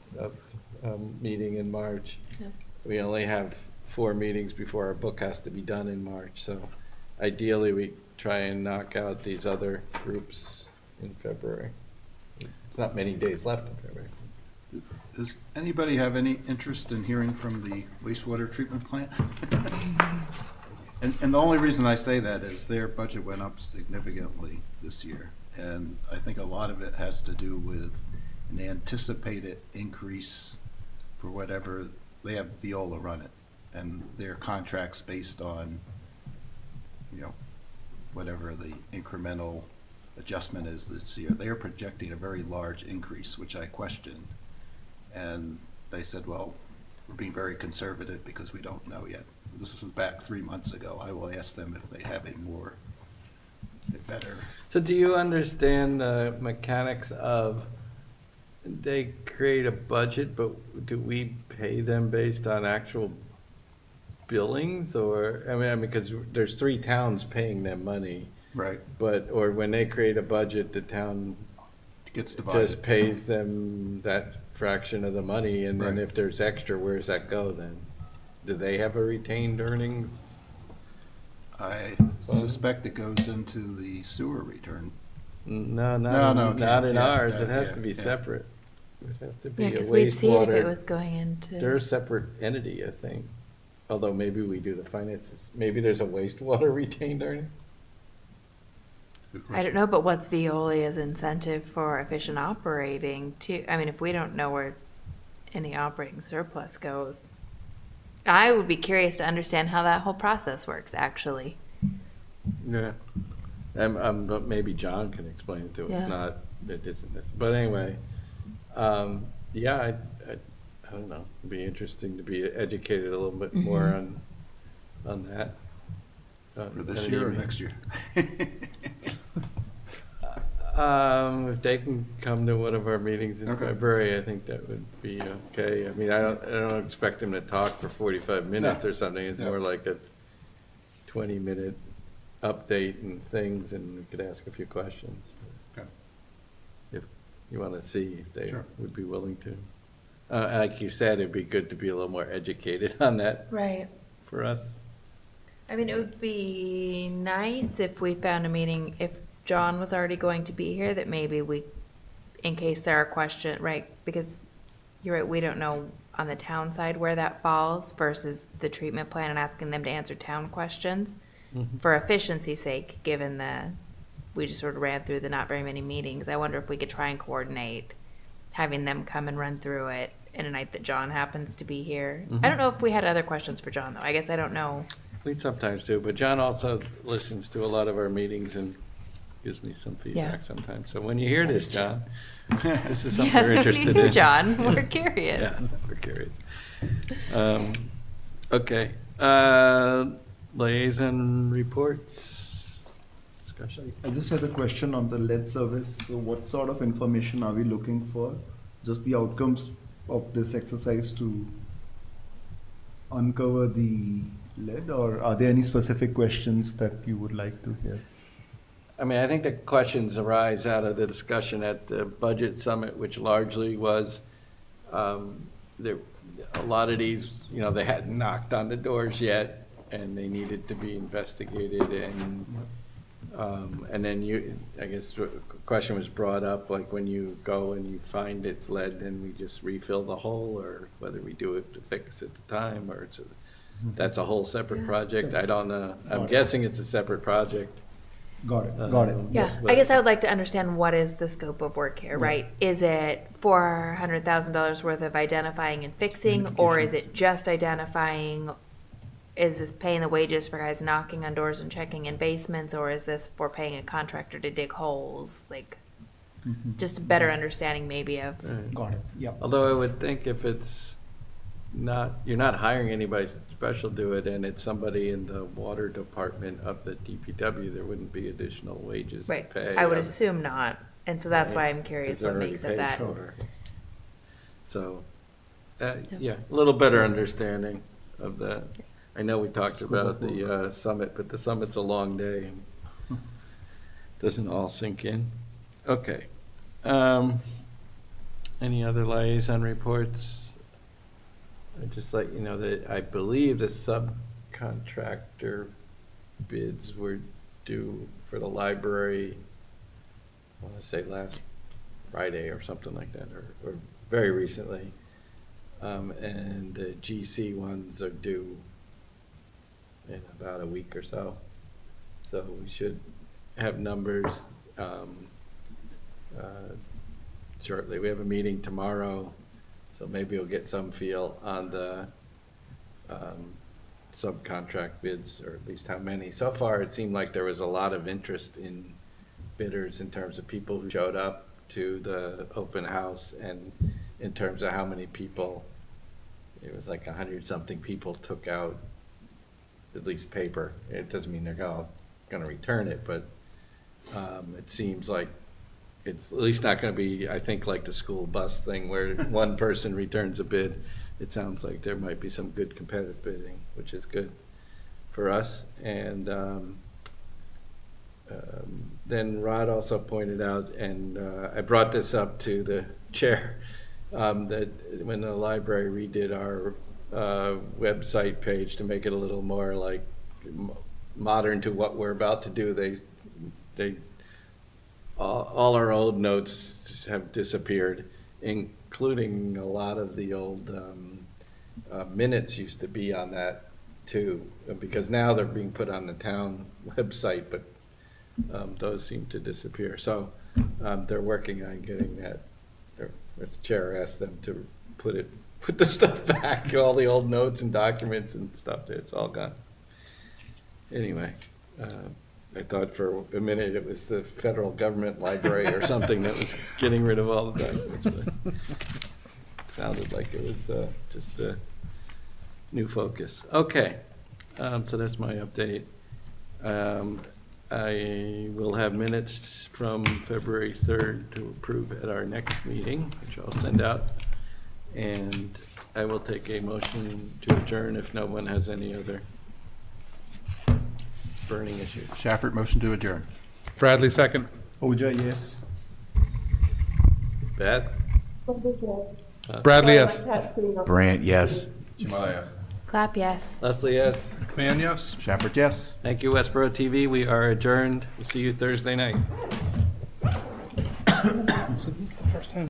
meeting in March. Yeah. We only have 4 meetings before our book has to be done in March, so ideally we try and knock out these other groups in February. There's not many days left in February. Does anybody have any interest in hearing from the wastewater treatment plant? And the only reason I say that is their budget went up significantly this year. And I think a lot of it has to do with an anticipated increase for whatever, they have Viola run it. And their contract's based on, whatever the incremental adjustment is this year. They are projecting a very large increase, which I questioned. And they said, well, we're being very conservative because we don't know yet. This was back 3 months ago. I will ask them if they have a better. So do you understand the mechanics of, they create a budget, but do we pay them based on actual billings? Or, I mean, because there's 3 towns paying them money, Right. or when they create a budget, the town Gets divided. just pays them that fraction of the money, and then Right. if there's extra, where does that go then? Do they have a retained earnings? I suspect it goes into the sewer return. No, No, not in yeah, ours. It yeah, has yeah, to be yeah. separate. It would have to be Yeah, a because we'd see it if it wastewater. was going into. They're a separate entity, I think. Although maybe we do the finances. Maybe there's a wastewater retained earning? I don't know, but what's Veolia's incentive for efficient operating too? I mean, if we don't know where any operating surplus goes, I would be curious to understand how that whole process works, actually. Yeah. But maybe John can explain it to us. Yeah. Not, it isn't this. But anyway, yeah, I don't know. It'd be interesting to be educated a little bit more on that. For this year or next year? If they can come to one of our meetings in Okay. February, I think that would be okay. I mean, I don't expect them to talk for 45 minutes or something. It's Yeah. more like a 20-minute update and things, and we could ask a few questions. Okay. If you want to see if they Sure. would be willing to. Like you said, it'd be good to be a little more educated on that Right. for us. I mean, it would be nice if we found a meeting, if John was already going to be here, that maybe we, in case there are questions, right? Because you're right, we don't know on the town side where that falls versus the treatment plan and asking them to answer town questions. For efficiency's sake, given we just sort of ran through the not very many meetings, I wonder if we could try and coordinate having them come and run through it in a night that John happens to be here. I don't know if we had other questions for John, though. I guess I don't know. We sometimes do, but John also listens to a lot of our meetings and gives me some feedback sometimes. So when you hear this, John, this is something we're Yes, interested when you in. hear John, we're curious. Yeah, we're curious. Okay. Liaison reports, discussion. I just had a question on the lead service. So what sort of information are we looking for? Just the outcomes of this exercise to uncover the lead, or are there any specific questions that you would like to hear? I mean, I think the questions arise out of the discussion at the budget summit, which largely was, there, a lot of these, you know, they hadn't knocked on the doors yet, and they needed to be investigated, and then I guess the question was brought up, like when you go and you find it's lead, then we just refill the hole, or whether we do it to fix at the time, or that's a whole separate project. I don't know. I'm guessing it's a separate project. Got it, got it. Yeah, But- I guess I would like to understand what is the scope of work here, right? Is it $400,000 worth of identifying and fixing, or is it just identifying? Is this paying the wages for guys knocking on doors and checking in basements, or is this for paying a contractor to dig holes? Like, just a better understanding maybe of, Got it, yeah. Although I would think if it's not, you're not hiring anybody special to do it, and it's somebody in the water department of the DPW, there wouldn't be additional wages to right, pay. I would assume not. And so that's why I'm curious Because they're what already makes of paid that. for. So, yeah, a little better understanding of that. I know we talked about the summit, but the summit's a long day and doesn't all sink in. Okay. Any other liaison reports? I'd just let you know that I believe the subcontractor bids were due for the library, I want to say last Friday or something like that, or very recently. And the GC ones are due in about a week or so. So we should have numbers shortly. We have a meeting tomorrow, so maybe we'll get some feel on the subcontract bids, or at least how many. So far, it seemed like there was a lot of interest in bidders in terms of people who showed up to the open house, and in terms of how many people, it was like 100-something people took out at least paper. It doesn't mean they're all going to return it, but it seems like it's at least not going to be, I think, like the school bus thing where one person returns a bid. It sounds like there might be some good competitive bidding, which is good for us. And then Rod also pointed out, and I brought this up to the chair, that when the library redid our website page to make it a little more like modern to what we're about to do, they all our old notes have disappeared, including a lot of the old minutes used to be on that too, because now they're being put on the town website, but those seem to disappear. So they're working on getting that. The chair asked them to put the stuff back, all the old notes and documents and stuff. It's all gone. Anyway, I thought for a minute it was the federal government library or something that was getting rid of all the documents. But sounded like it was just a new focus. Okay, so that's my update. I will have minutes from February 3rd to approve at our next meeting, which I'll send out. And I will take a motion to adjourn if no one has any other burning issues. Shafford, motion to adjourn. Bradley, second. Oja, yes. Beth? Bradley, yes. Brant, yes. Chimala, yes. Clap, yes. Leslie, yes. McMahon, yes. Shafford, yes. Thank you, Westborough TV. We are adjourned. We'll see you Thursday night. So this is the first time.